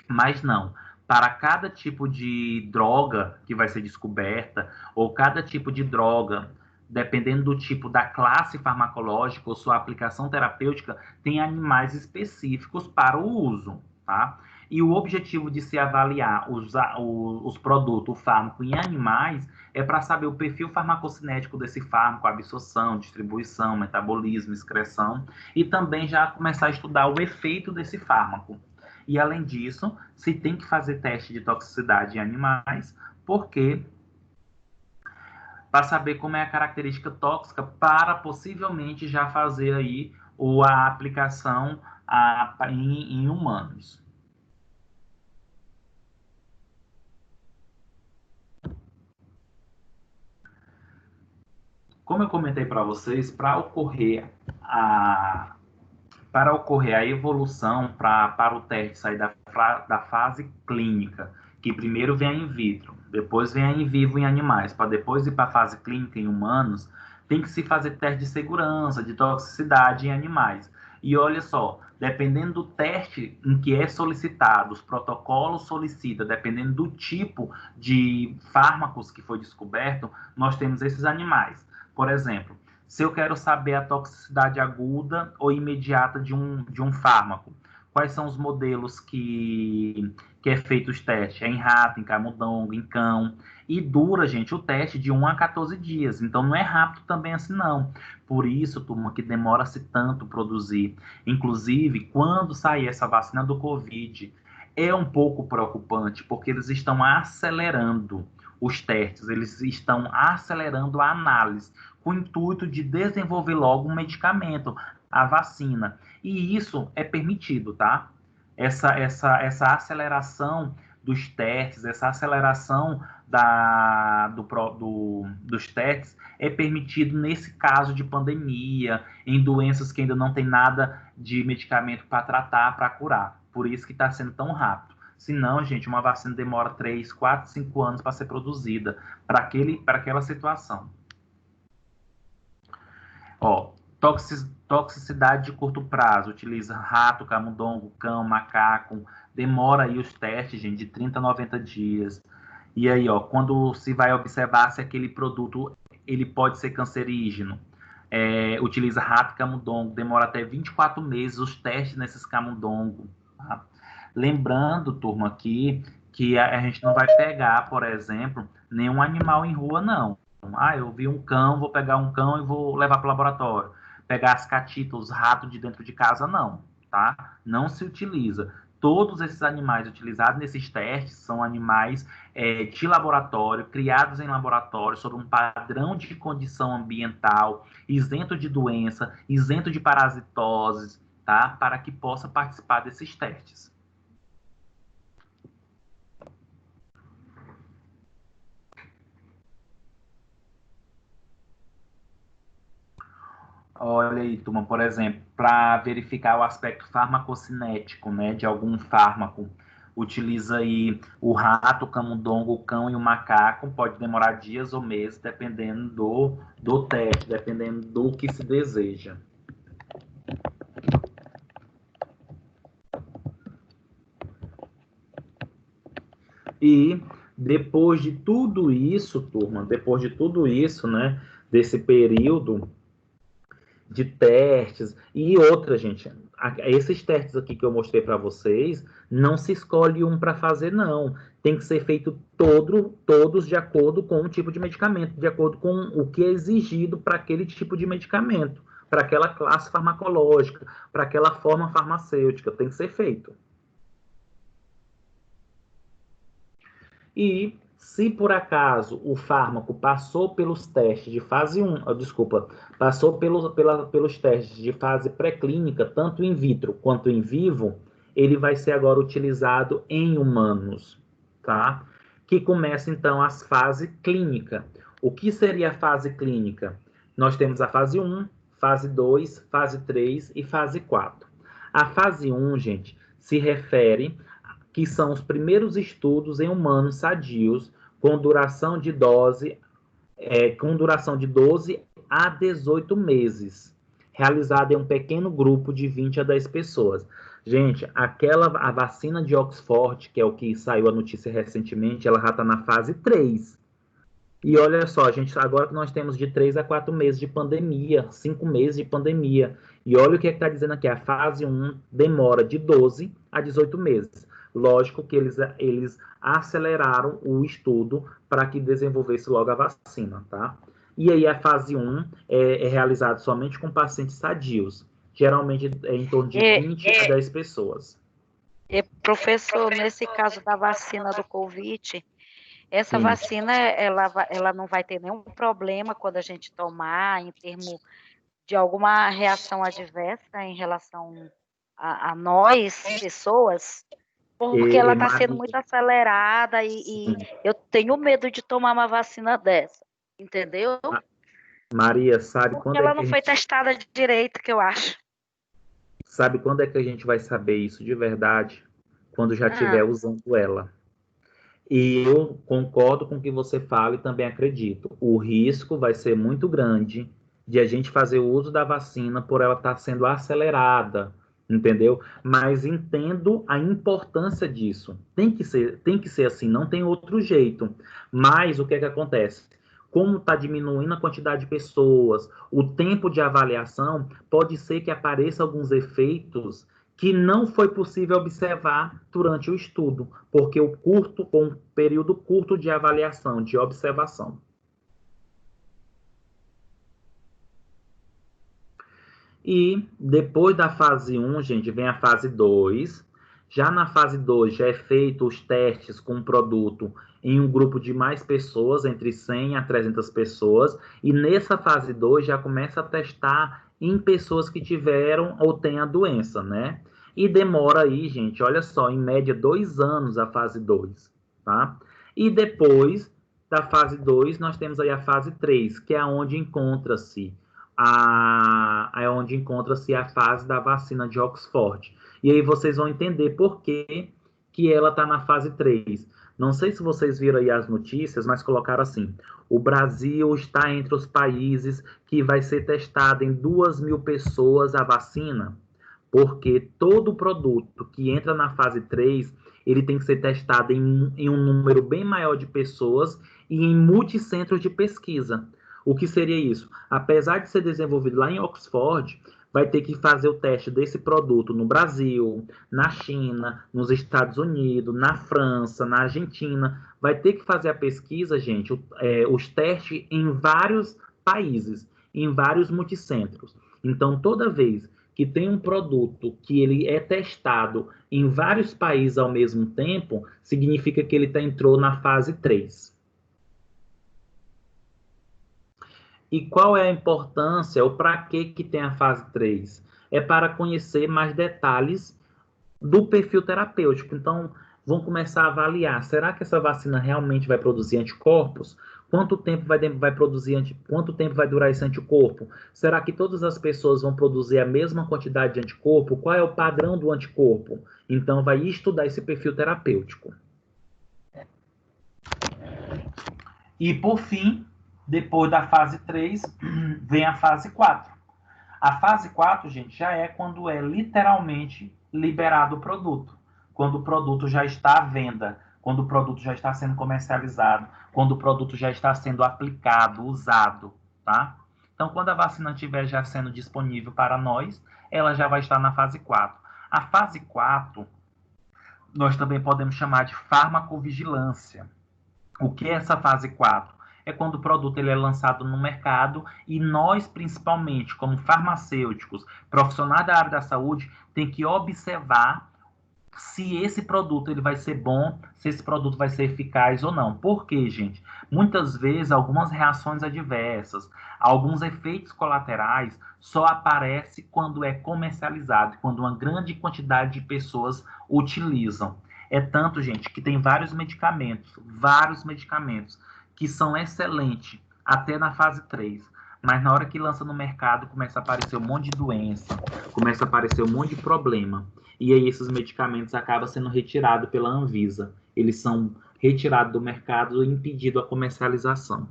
A: Mas não. Para cada tipo de droga que vai ser descoberta, ou cada tipo de droga, dependendo do tipo da classe farmacológica ou sua aplicação terapêutica, tem animais específicos para o uso, tá? E o objetivo de se avaliar os produtos, o fármaco em animais, é para saber o perfil farmacocinético desse fármaco, absorção, distribuição, metabolismo, excreção, e também já começar a estudar o efeito desse fármaco. E, além disso, se tem que fazer teste de toxicidade em animais, porque para saber como é a característica tóxica, para possivelmente já fazer aí a aplicação em humanos. Como eu comentei para vocês, para ocorrer a evolução para o teste sair da fase clínica, que primeiro vem a in vitro, depois vem a in vivo em animais, para depois ir para a fase clínica em humanos, tem que se fazer teste de segurança, de toxicidade em animais. E olha só, dependendo do teste em que é solicitado, os protocolos solicitam, dependendo do tipo de fármacos que foi descoberto, nós temos esses animais. Por exemplo, se eu quero saber a toxicidade aguda ou imediata de um fármaco, quais são os modelos que é feito os testes? É em rato, em camundongo, em cão. E dura, gente, o teste de 1 a 14 dias. Então, não é rápido também assim, não. Por isso, turma, que demora-se tanto produzir. Inclusive, quando sair essa vacina do Covid, é um pouco preocupante, porque eles estão acelerando os testes, eles estão acelerando a análise, com o intuito de desenvolver logo um medicamento, a vacina. E isso é permitido, tá? Essa aceleração dos testes, essa aceleração dos testes é permitido nesse caso de pandemia, em doenças que ainda não tem nada de medicamento para tratar, para curar. Por isso que está sendo tão rápido. Se não, gente, uma vacina demora 3, 4, 5 anos para ser produzida para aquela situação. Ó, toxicidade de curto prazo, utiliza rato, camundongo, cão, macaco, demora aí os testes, gente, de 30 a 90 dias. E aí, ó, quando se vai observar se aquele produto ele pode ser cancerígeno, utiliza rato e camundongo, demora até 24 meses os testes nesses camundongos. Tá? Lembrando, turma, aqui que a gente não vai pegar, por exemplo, nenhum animal em rua, não. Eu vi um cão, vou pegar um cão e vou levar para o laboratório. Pegar as catitas, os ratos de dentro de casa, não, tá? Não se utiliza. Todos esses animais utilizados nesses testes são animais de laboratório, criados em laboratório, sob um padrão de condição ambiental, isento de doença, isento de parasitoses, tá? Para que possa participar desses testes. Olha aí, turma, por exemplo, para verificar o aspecto farmacocinético, né, de algum fármaco, utiliza aí o rato, o camundongo, o cão e o macaco, pode demorar dias ou meses, dependendo do teste, dependendo do que se deseja. E depois de tudo isso, turma, depois de tudo isso, né, desse período de testes e outra, gente, esses testes aqui que eu mostrei para vocês, não se escolhe um para fazer, não. Tem que ser feito todos de acordo com o tipo de medicamento, de acordo com o que é exigido para aquele tipo de medicamento, para aquela classe farmacológica, para aquela forma farmacêutica, tem que ser feito. E se por acaso o fármaco passou pelos testes de fase 1, passou pelos testes de fase pré-clínica, tanto in vitro quanto in vivo, ele vai ser agora utilizado em humanos, tá? Que começa então a fase clínica. O que seria a fase clínica? Nós temos a fase 1, fase 2, fase 3 e fase 4. A fase 1, gente, se refere que são os primeiros estudos em humanos sadios com duração de 12 a 18 meses, realizada em um pequeno grupo de 20 a 10 pessoas. Gente, a vacina de Oxford, que é o que saiu a notícia recentemente, ela já está na fase 3. E olha só, gente, agora que nós temos de 3 a 4 meses de pandemia, 5 meses de pandemia. E olha o que está dizendo aqui, a fase 1 demora de 12 a 18 meses. Lógico que eles aceleraram o estudo para que desenvolvesse logo a vacina, tá? E aí a fase 1 é realizada somente com pacientes sadios, geralmente é em torno de 20 a 10 pessoas.
B: Professor, nesse caso da vacina do Covid, essa vacina, ela não vai ter nenhum problema quando a gente tomar, em termos de alguma reação adversa em relação a nós, pessoas? Porque ela está sendo muito acelerada e eu tenho medo de tomar uma vacina dessa, entendeu?
A: Maria, sabe
B: quando ela não foi testada direito, que eu acho.
A: Sabe quando é que a gente vai saber isso de verdade? Quando já estiver usando ela. E eu concordo com o que você fala e também acredito. O risco vai ser muito grande de a gente fazer o uso da vacina por ela estar sendo acelerada, entendeu? Mas entendo a importância disso. Tem que ser assim, não tem outro jeito. Mas o que é que acontece? Como está diminuindo a quantidade de pessoas, o tempo de avaliação, pode ser que apareça alguns efeitos que não foi possível observar durante o estudo, porque com um período curto de avaliação, de observação. E depois da fase 1, gente, vem a fase 2. Já na fase 2, já é feito os testes com o produto em um grupo de mais pessoas, entre 100 a 300 pessoas. E nessa fase 2 já começa a testar em pessoas que tiveram ou têm a doença, né? E demora aí, gente, olha só, em média 2 anos a fase 2, tá? E depois da fase 2, nós temos aí a fase 3, que é onde encontra-se é onde encontra-se a fase da vacina de Oxford. E aí vocês vão entender por que ela está na fase 3. Não sei se vocês viram aí as notícias, mas colocaram assim: o Brasil está entre os países que vai ser testado em 2.000 pessoas a vacina, porque todo produto que entra na fase 3, ele tem que ser testado em um número bem maior de pessoas e em multicentros de pesquisa. O que seria isso? Apesar de ser desenvolvido lá em Oxford, vai ter que fazer o teste desse produto no Brasil, na China, nos Estados Unidos, na França, na Argentina. Vai ter que fazer a pesquisa, gente, os testes em vários países, em vários multicentros. Então, toda vez que tem um produto que ele é testado em vários países ao mesmo tempo, significa que ele entrou na fase 3. E qual é a importância, ou para que tem a fase 3? É para conhecer mais detalhes do perfil terapêutico. Então, vão começar a avaliar, será que essa vacina realmente vai produzir anticorpos? Quanto tempo quanto tempo vai durar esse anticorpo? Será que todas as pessoas vão produzir a mesma quantidade de anticorpo? Qual é o padrão do anticorpo? Então, vai estudar esse perfil terapêutico. E, por fim, depois da fase 3, vem a fase 4. A fase 4, gente, já é quando é literalmente liberado o produto. Quando o produto já está à venda, quando o produto já está sendo comercializado, quando o produto já está sendo aplicado, usado, tá? Então, quando a vacina estiver já sendo disponível para nós, ela já vai estar na fase 4. A fase 4, nós também podemos chamar de farmacovigilância. O que é essa fase 4? É quando o produto ele é lançado no mercado e nós, principalmente, como farmacêuticos, profissionais da área da saúde, tem que observar se esse produto ele vai ser bom, se esse produto vai ser eficaz ou não. Por quê, gente? Muitas vezes, algumas reações adversas, alguns efeitos colaterais só aparecem quando é comercializado, quando uma grande quantidade de pessoas utilizam. É tanto, gente, que tem vários medicamentos que são excelentes até na fase 3. Mas na hora que lança no mercado, começa a aparecer um monte de doença, começa a aparecer um monte de problema. E aí esses medicamentos acabam sendo retirados pela Anvisa. Eles são retirados do mercado e impedido a comercialização.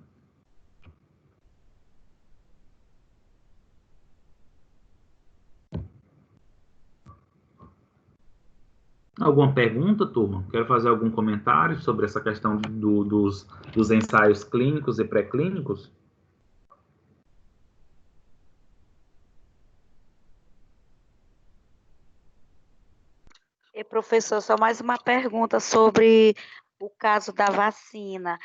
A: Alguma pergunta, turma? Quero fazer algum comentário sobre essa questão dos ensaios clínicos e pré-clínicos?
B: E, professor, só mais uma pergunta sobre o caso da vacina.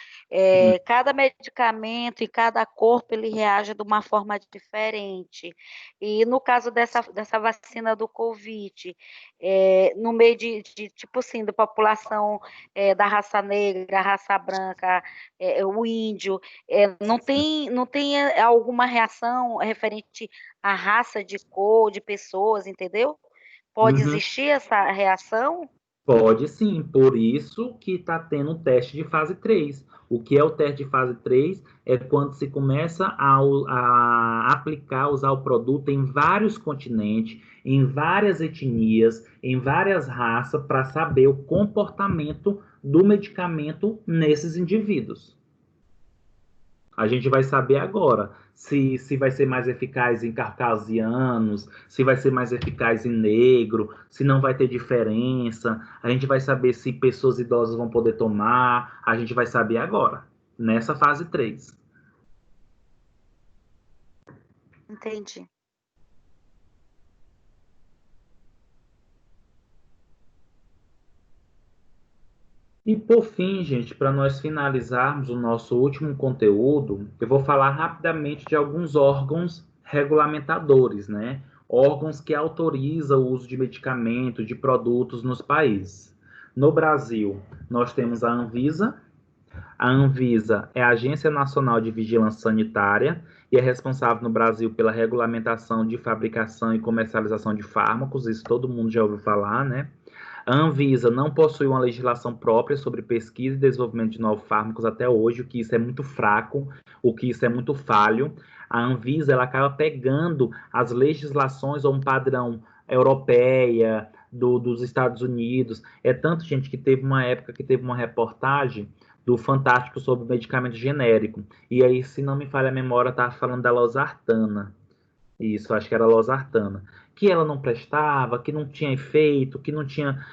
B: Cada medicamento e cada corpo ele reage de uma forma diferente. E no caso dessa vacina do Covid, no meio de tipo assim, da população da raça negra, raça branca, o índio, não tem alguma reação referente à raça de cor de pessoas, entendeu? Pode
A: Uhum.
B: existir essa reação?
A: Pode sim, por isso que está tendo o teste de fase 3. O que é o teste de fase 3? É quando se começa a aplicar, usar o produto em vários continentes, em várias etnias, em várias raças, para saber o comportamento do medicamento nesses indivíduos. A gente vai saber agora se vai ser mais eficaz em caucasianos, se vai ser mais eficaz em negro, se não vai ter diferença. A gente vai saber se pessoas idosas vão poder tomar. A gente vai saber agora, nessa fase 3.
B: Entendi.
A: E por fim, gente, para nós finalizarmos o nosso último conteúdo, eu vou falar rapidamente de alguns órgãos regulamentadores, né? Órgãos que autorizam o uso de medicamentos, de produtos nos países. No Brasil, nós temos a Anvisa. A Anvisa é a Agência Nacional de Vigilância Sanitária e é responsável no Brasil pela regulamentação de fabricação e comercialização de fármacos, isso todo mundo já ouviu falar, né? A Anvisa não possui uma legislação própria sobre pesquisa e desenvolvimento de novos fármacos até hoje, o que isso é muito fraco, o que isso é muito falho. A Anvisa ela acaba pegando as legislações ou um padrão europeia, dos Estados Unidos. É tanto, gente, que teve uma época que teve uma reportagem do Fantástico sobre medicamento genérico. E aí, se não me falha a memória, estava falando da losartana. Isso, acho que era losartana. Que ela não prestava, que não tinha efeito, que não tinha.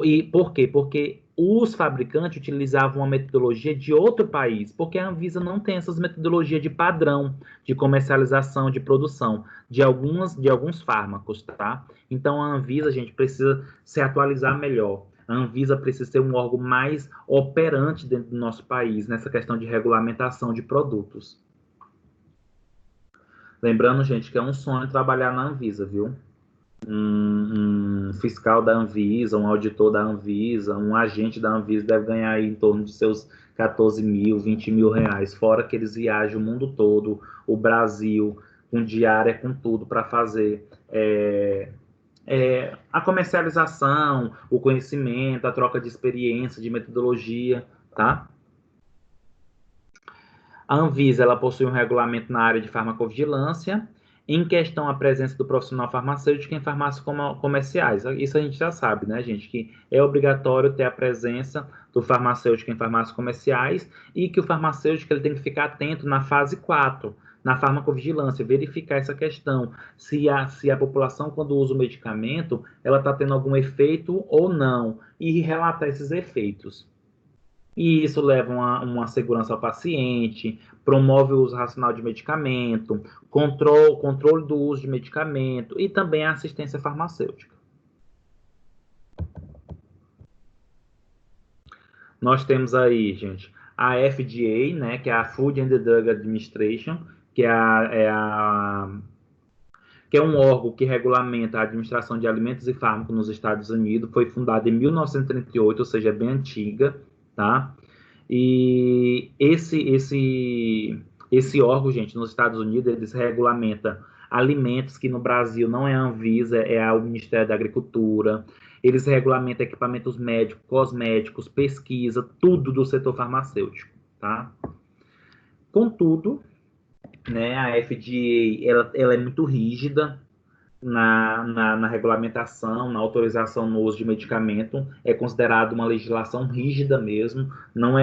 A: E por quê? Porque os fabricantes utilizavam uma metodologia de outro país, porque a Anvisa não tem essas metodologias de padrão de comercialização, de produção de alguns fármacos, tá? Então a Anvisa, gente, precisa se atualizar melhor. A Anvisa precisa ser um órgão mais operante dentro do nosso país nessa questão de regulamentação de produtos. Lembrando, gente, que é um sonho trabalhar na Anvisa, viu? Um fiscal da Anvisa, um auditor da Anvisa, um agente da Anvisa deve ganhar aí em torno de seus 14 mil, 20 mil reais, fora que eles viajam o mundo todo, o Brasil, com diária, com tudo, para fazer a comercialização, o conhecimento, a troca de experiência, de metodologia, tá? A Anvisa ela possui um regulamento na área de farmacovigilância, em questão a presença do profissional farmacêutico em farmácias comerciais. Isso a gente já sabe, né, gente? Que é obrigatório ter a presença do farmacêutico em farmácias comerciais e que o farmacêutico ele tem que ficar atento na fase 4, na farmacovigilância, verificar essa questão, se a população, quando usa o medicamento, ela está tendo algum efeito ou não, e relatar esses efeitos. E isso leva uma segurança ao paciente, promove o uso racional de medicamento, controle do uso de medicamento e também a assistência farmacêutica. Nós temos aí, gente, a FDA, né, que é a Food and Drug Administration, que que é um órgão que regulamenta a administração de alimentos e fármacos nos Estados Unidos. Foi fundada em 1938, ou seja, é bem antiga, tá? E esse órgão, gente, nos Estados Unidos, eles regulamenta alimentos que no Brasil não é a Anvisa, é o Ministério da Agricultura. Eles regulamentam equipamentos médicos, cosméticos, pesquisa, tudo do setor farmacêutico, tá? Contudo, né, a FDA, ela é muito rígida na regulamentação, na autorização no uso de medicamento, é considerado uma legislação rígida mesmo, não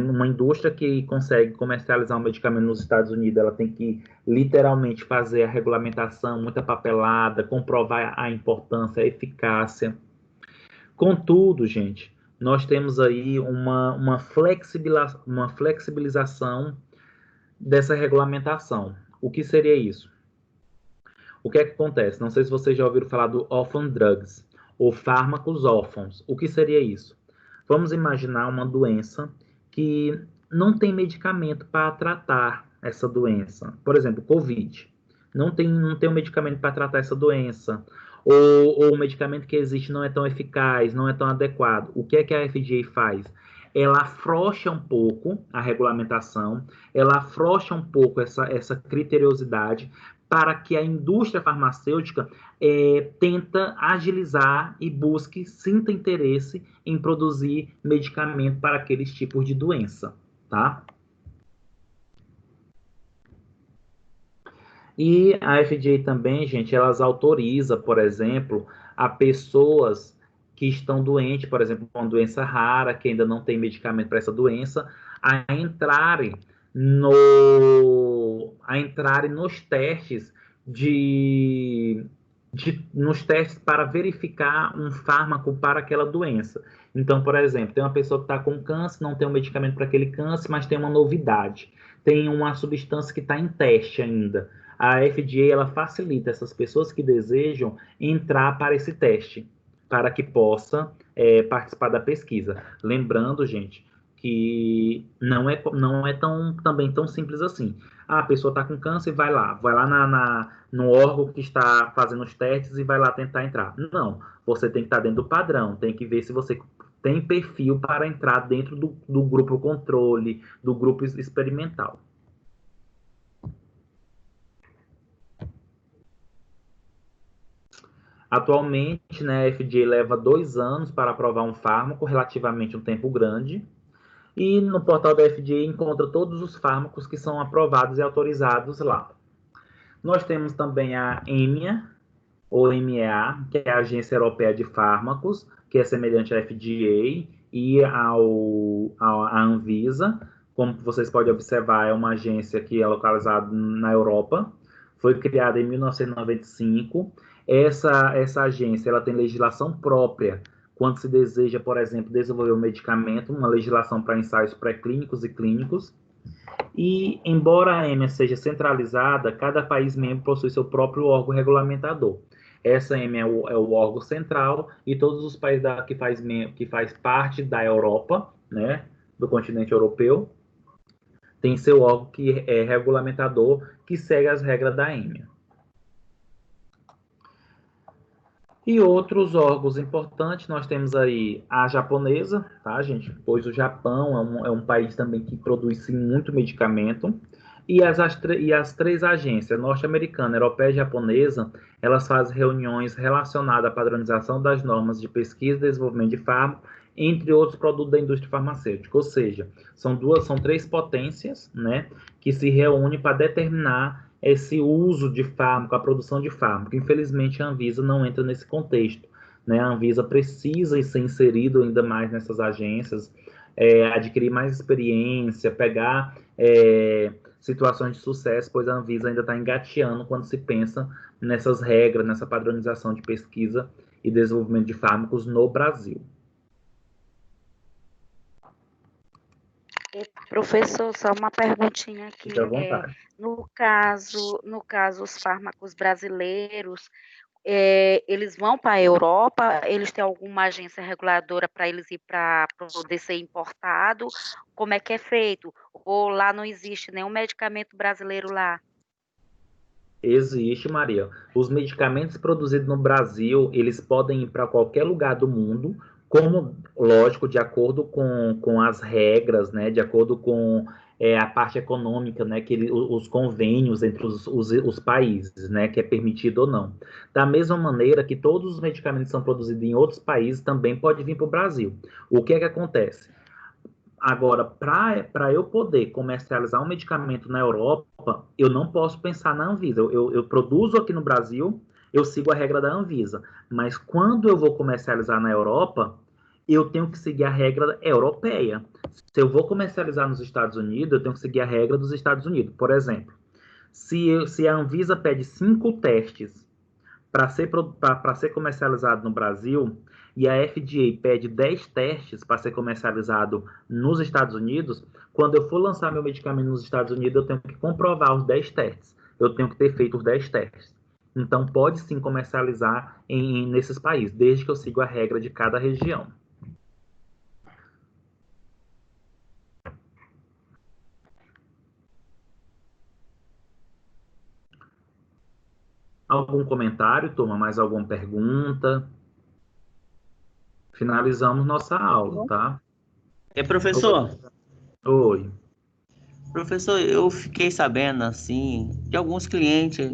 A: uma indústria que consegue comercializar um medicamento nos Estados Unidos, ela tem que literalmente fazer a regulamentação, muita papelada, comprovar a importância, a eficácia. Contudo, gente, nós temos aí uma flexibilização dessa regulamentação. O que seria isso? O que é que acontece? Não sei se vocês já ouviram falar do orphan drugs, ou fármacos órfãos. O que seria isso? Vamos imaginar uma doença que não tem medicamento para tratar essa doença. Por exemplo, Covid. Não tem um medicamento para tratar essa doença. Ou o medicamento que existe não é tão eficaz, não é tão adequado. O que é que a FDA faz? ela afrouxa um pouco a regulamentação, ela afrouxa um pouco essa criteriosidade para que a indústria farmacêutica tenta agilizar e sinta interesse em produzir medicamento para aqueles tipos de doença, tá? E a FDA também, gente, elas autoriza, por exemplo, a pessoas que estão doentes, por exemplo, com uma doença rara, que ainda não tem medicamento para essa doença, a entrarem nos testes nos testes para verificar um fármaco para aquela doença. Então, por exemplo, tem uma pessoa que está com câncer, não tem um medicamento para aquele câncer, mas tem uma novidade, tem uma substância que está em teste ainda. A FDA ela facilita essas pessoas que desejam entrar para esse teste, para que possa participar da pesquisa. Lembrando, gente, que não é também tão simples assim. A pessoa está com câncer, vai lá no órgão que está fazendo os testes e vai lá tentar entrar. Não, você tem que estar dentro do padrão, tem que ver se você tem perfil para entrar dentro do grupo controle, do grupo experimental. Atualmente, né, a FDA leva 2 anos para aprovar um fármaco, relativamente um tempo grande, e no portal da FDA encontra todos os fármacos que são aprovados e autorizados lá. Nós temos também a EMEA, ou MEA, que é a Agência Europeia de Fármacos, que é semelhante à FDA e à Anvisa. Como vocês podem observar, é uma agência que é localizada na Europa. Foi criada em 1995. Essa agência ela tem legislação própria quando se deseja, por exemplo, desenvolver um medicamento, uma legislação para ensaios pré-clínicos e clínicos. E, embora a EMA seja centralizada, cada país membro possui seu próprio órgão regulamentador. Essa EMA é o órgão central e todos os países que faz parte da Europa, né, do continente europeu, tem seu órgão que é regulamentador, que segue as regras da EMA. E outros órgãos importantes, nós temos aí a japonesa, tá, gente? Pois o Japão é um país também que produz sim, muito medicamento. E as 3 agências, norte-americana, europeia e japonesa, elas fazem reuniões relacionadas à padronização das normas de pesquisa e desenvolvimento de fármaco, entre outros produtos da indústria farmacêutica. Ou seja, são 3 potências, né, que se reúnem para determinar esse uso de fármaco, a produção de fármaco. Infelizmente, a Anvisa não entra nesse contexto, né? A Anvisa precisa ser inserido ainda mais nessas agências, adquirir mais experiência, pegar situações de sucesso, pois a Anvisa ainda está engateando quando se pensa nessas regras, nessa padronização de pesquisa e desenvolvimento de fármacos no Brasil.
B: Professor, só uma perguntinha aqui.
A: Fique à vontade.
B: No caso, os fármacos brasileiros, eles vão para a Europa? Eles têm alguma agência reguladora para eles ir para poder ser importado? Como é que é feito? Ou lá não existe nenhum medicamento brasileiro lá?
A: Existe, Maria. Os medicamentos produzidos no Brasil, eles podem ir para qualquer lugar do mundo, como, lógico, de acordo com as regras, né, de acordo com a parte econômica, né, os convênios entre os países, né, que é permitido ou não. Da mesma maneira que todos os medicamentos que são produzidos em outros países também podem vir para o Brasil. O que é que acontece? Agora, para eu poder comercializar um medicamento na Europa, eu não posso pensar na Anvisa. Eu produzo aqui no Brasil, eu sigo a regra da Anvisa. Mas quando eu vou comercializar na Europa, eu tenho que seguir a regra europeia. Se eu vou comercializar nos Estados Unidos, eu tenho que seguir a regra dos Estados Unidos. Por exemplo, se a Anvisa pede 5 testes para ser comercializado no Brasil, e a FDA pede 10 testes para ser comercializado nos Estados Unidos, quando eu for lançar meu medicamento nos Estados Unidos, eu tenho que comprovar os 10 testes. Eu tenho que ter feito os 10 testes. Então, pode sim comercializar nesses países, desde que eu siga a regra de cada região. Algum comentário, turma? Mais alguma pergunta? Finalizamos nossa aula, tá?
E: Professor,
A: Oi.
E: professor, eu fiquei sabendo, assim, de alguns clientes,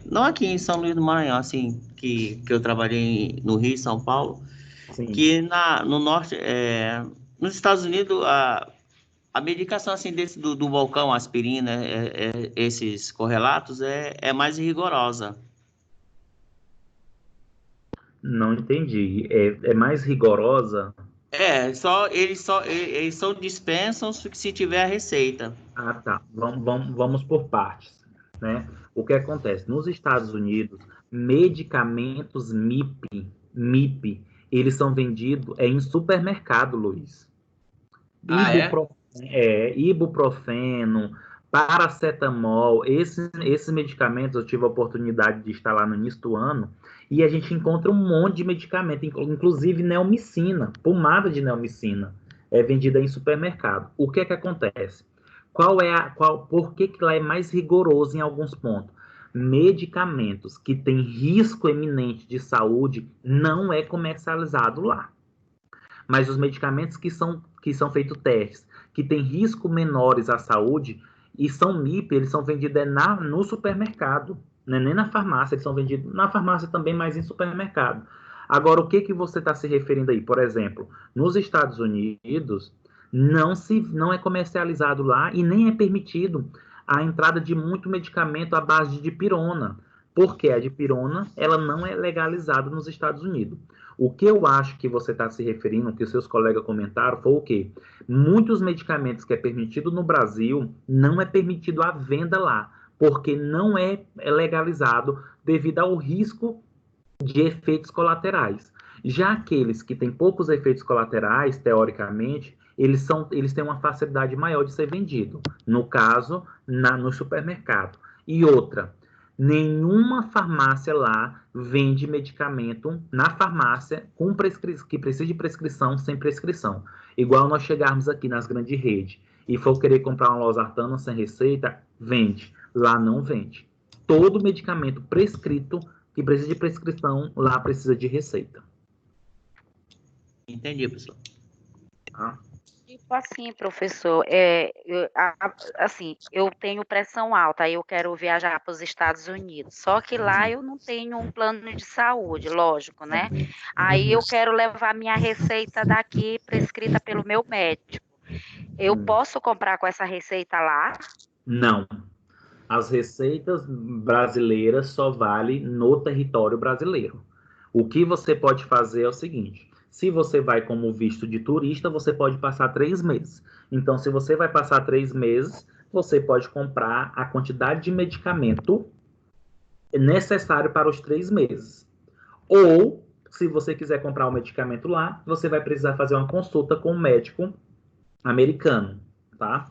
E: não aqui em São Luís do Maranhão, assim, que eu trabalhei no Rio, São Paulo,
A: Sim.
E: que no norte, nos Estados Unidos, a medicação, assim, do vulcão, aspirina, esses correlatos, é mais rigorosa.
A: Não entendi. É mais rigorosa?
E: Eles só dispensam se tiver a receita.
A: Ah, tá. Vamos por partes, né? O que acontece? Nos Estados Unidos, medicamentos MIP, eles são vendidos em supermercado, Luiz.
E: Ah, é?
A: Ibuprofeno, paracetamol, esses medicamentos eu tive a oportunidade de estar lá no início do ano e a gente encontra um monte de medicamento, inclusive neomicina, pomada de neomicina, é vendida em supermercado. O que é que acontece? Por que lá é mais rigoroso em alguns pontos? Medicamentos que têm risco eminente de saúde não é comercializado lá. Mas os medicamentos que são feitos testes, que têm risco menores à saúde, e são MIP, eles são vendidos no supermercado, né? Nem na farmácia, eles são vendidos na farmácia também, mas em supermercado. Agora, o que você está se referindo aí? Por exemplo, nos Estados Unidos, não é comercializado lá e nem é permitido a entrada de muito medicamento à base de dipirona, porque a dipirona ela não é legalizada nos Estados Unidos. O que eu acho que você está se referindo, que os seus colegas comentaram, foi o quê? Muitos medicamentos que é permitido no Brasil não é permitido a venda lá, porque não é legalizado devido ao risco de efeitos colaterais. Já aqueles que têm poucos efeitos colaterais, teoricamente, eles têm uma facilidade maior de ser vendido. No caso, no supermercado. E outra, nenhuma farmácia lá vende medicamento na farmácia que precisa de prescrição sem prescrição. Igual nós chegarmos aqui nas grandes redes e for querer comprar uma losartana sem receita, vende. Lá não vende. Todo medicamento prescrito que precisa de prescrição, lá precisa de receita.
E: Entendi, professor.
A: Tá?
B: Tipo assim, professor, assim, eu tenho pressão alta, aí eu quero viajar para os Estados Unidos. Só que lá eu não tenho um plano de saúde, lógico, né? Aí eu quero levar minha receita daqui prescrita pelo meu médico. Eu posso comprar com essa receita lá?
A: Não. As receitas brasileiras só valem no território brasileiro. O que você pode fazer é o seguinte: se você vai como visto de turista, você pode passar 3 meses. Então, se você vai passar 3 meses, você pode comprar a quantidade de medicamento necessário para os 3 meses. Ou, se você quiser comprar o medicamento lá, você vai precisar fazer uma consulta com um médico americano, tá?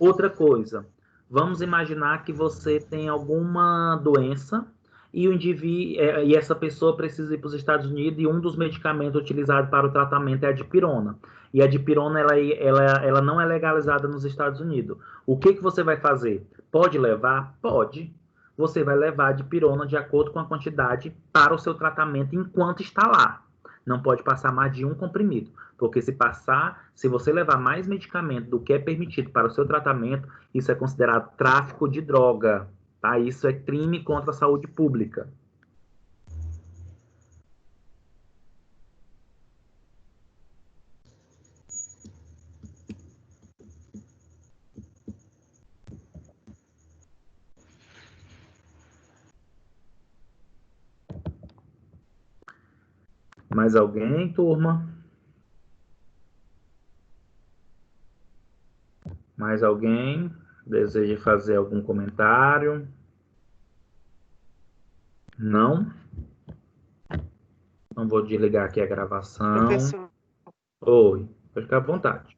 A: Outra coisa, vamos imaginar que você tem alguma doença e e essa pessoa precisa ir para os Estados Unidos e um dos medicamentos utilizados para o tratamento é a dipirona. E a dipirona ela não é legalizada nos Estados Unidos. O que você vai fazer? Pode levar? Pode. Você vai levar a dipirona de acordo com a quantidade para o seu tratamento enquanto está lá. Não pode passar mais de um comprimido. Porque se você levar mais medicamento do que é permitido para o seu tratamento, isso é considerado tráfico de droga, tá? Isso é crime contra a saúde pública. Mais alguém, turma? Mais alguém deseja fazer algum comentário? Não? Não vou desligar aqui a gravação.
C: Professor,
A: Oi, pode ficar à vontade.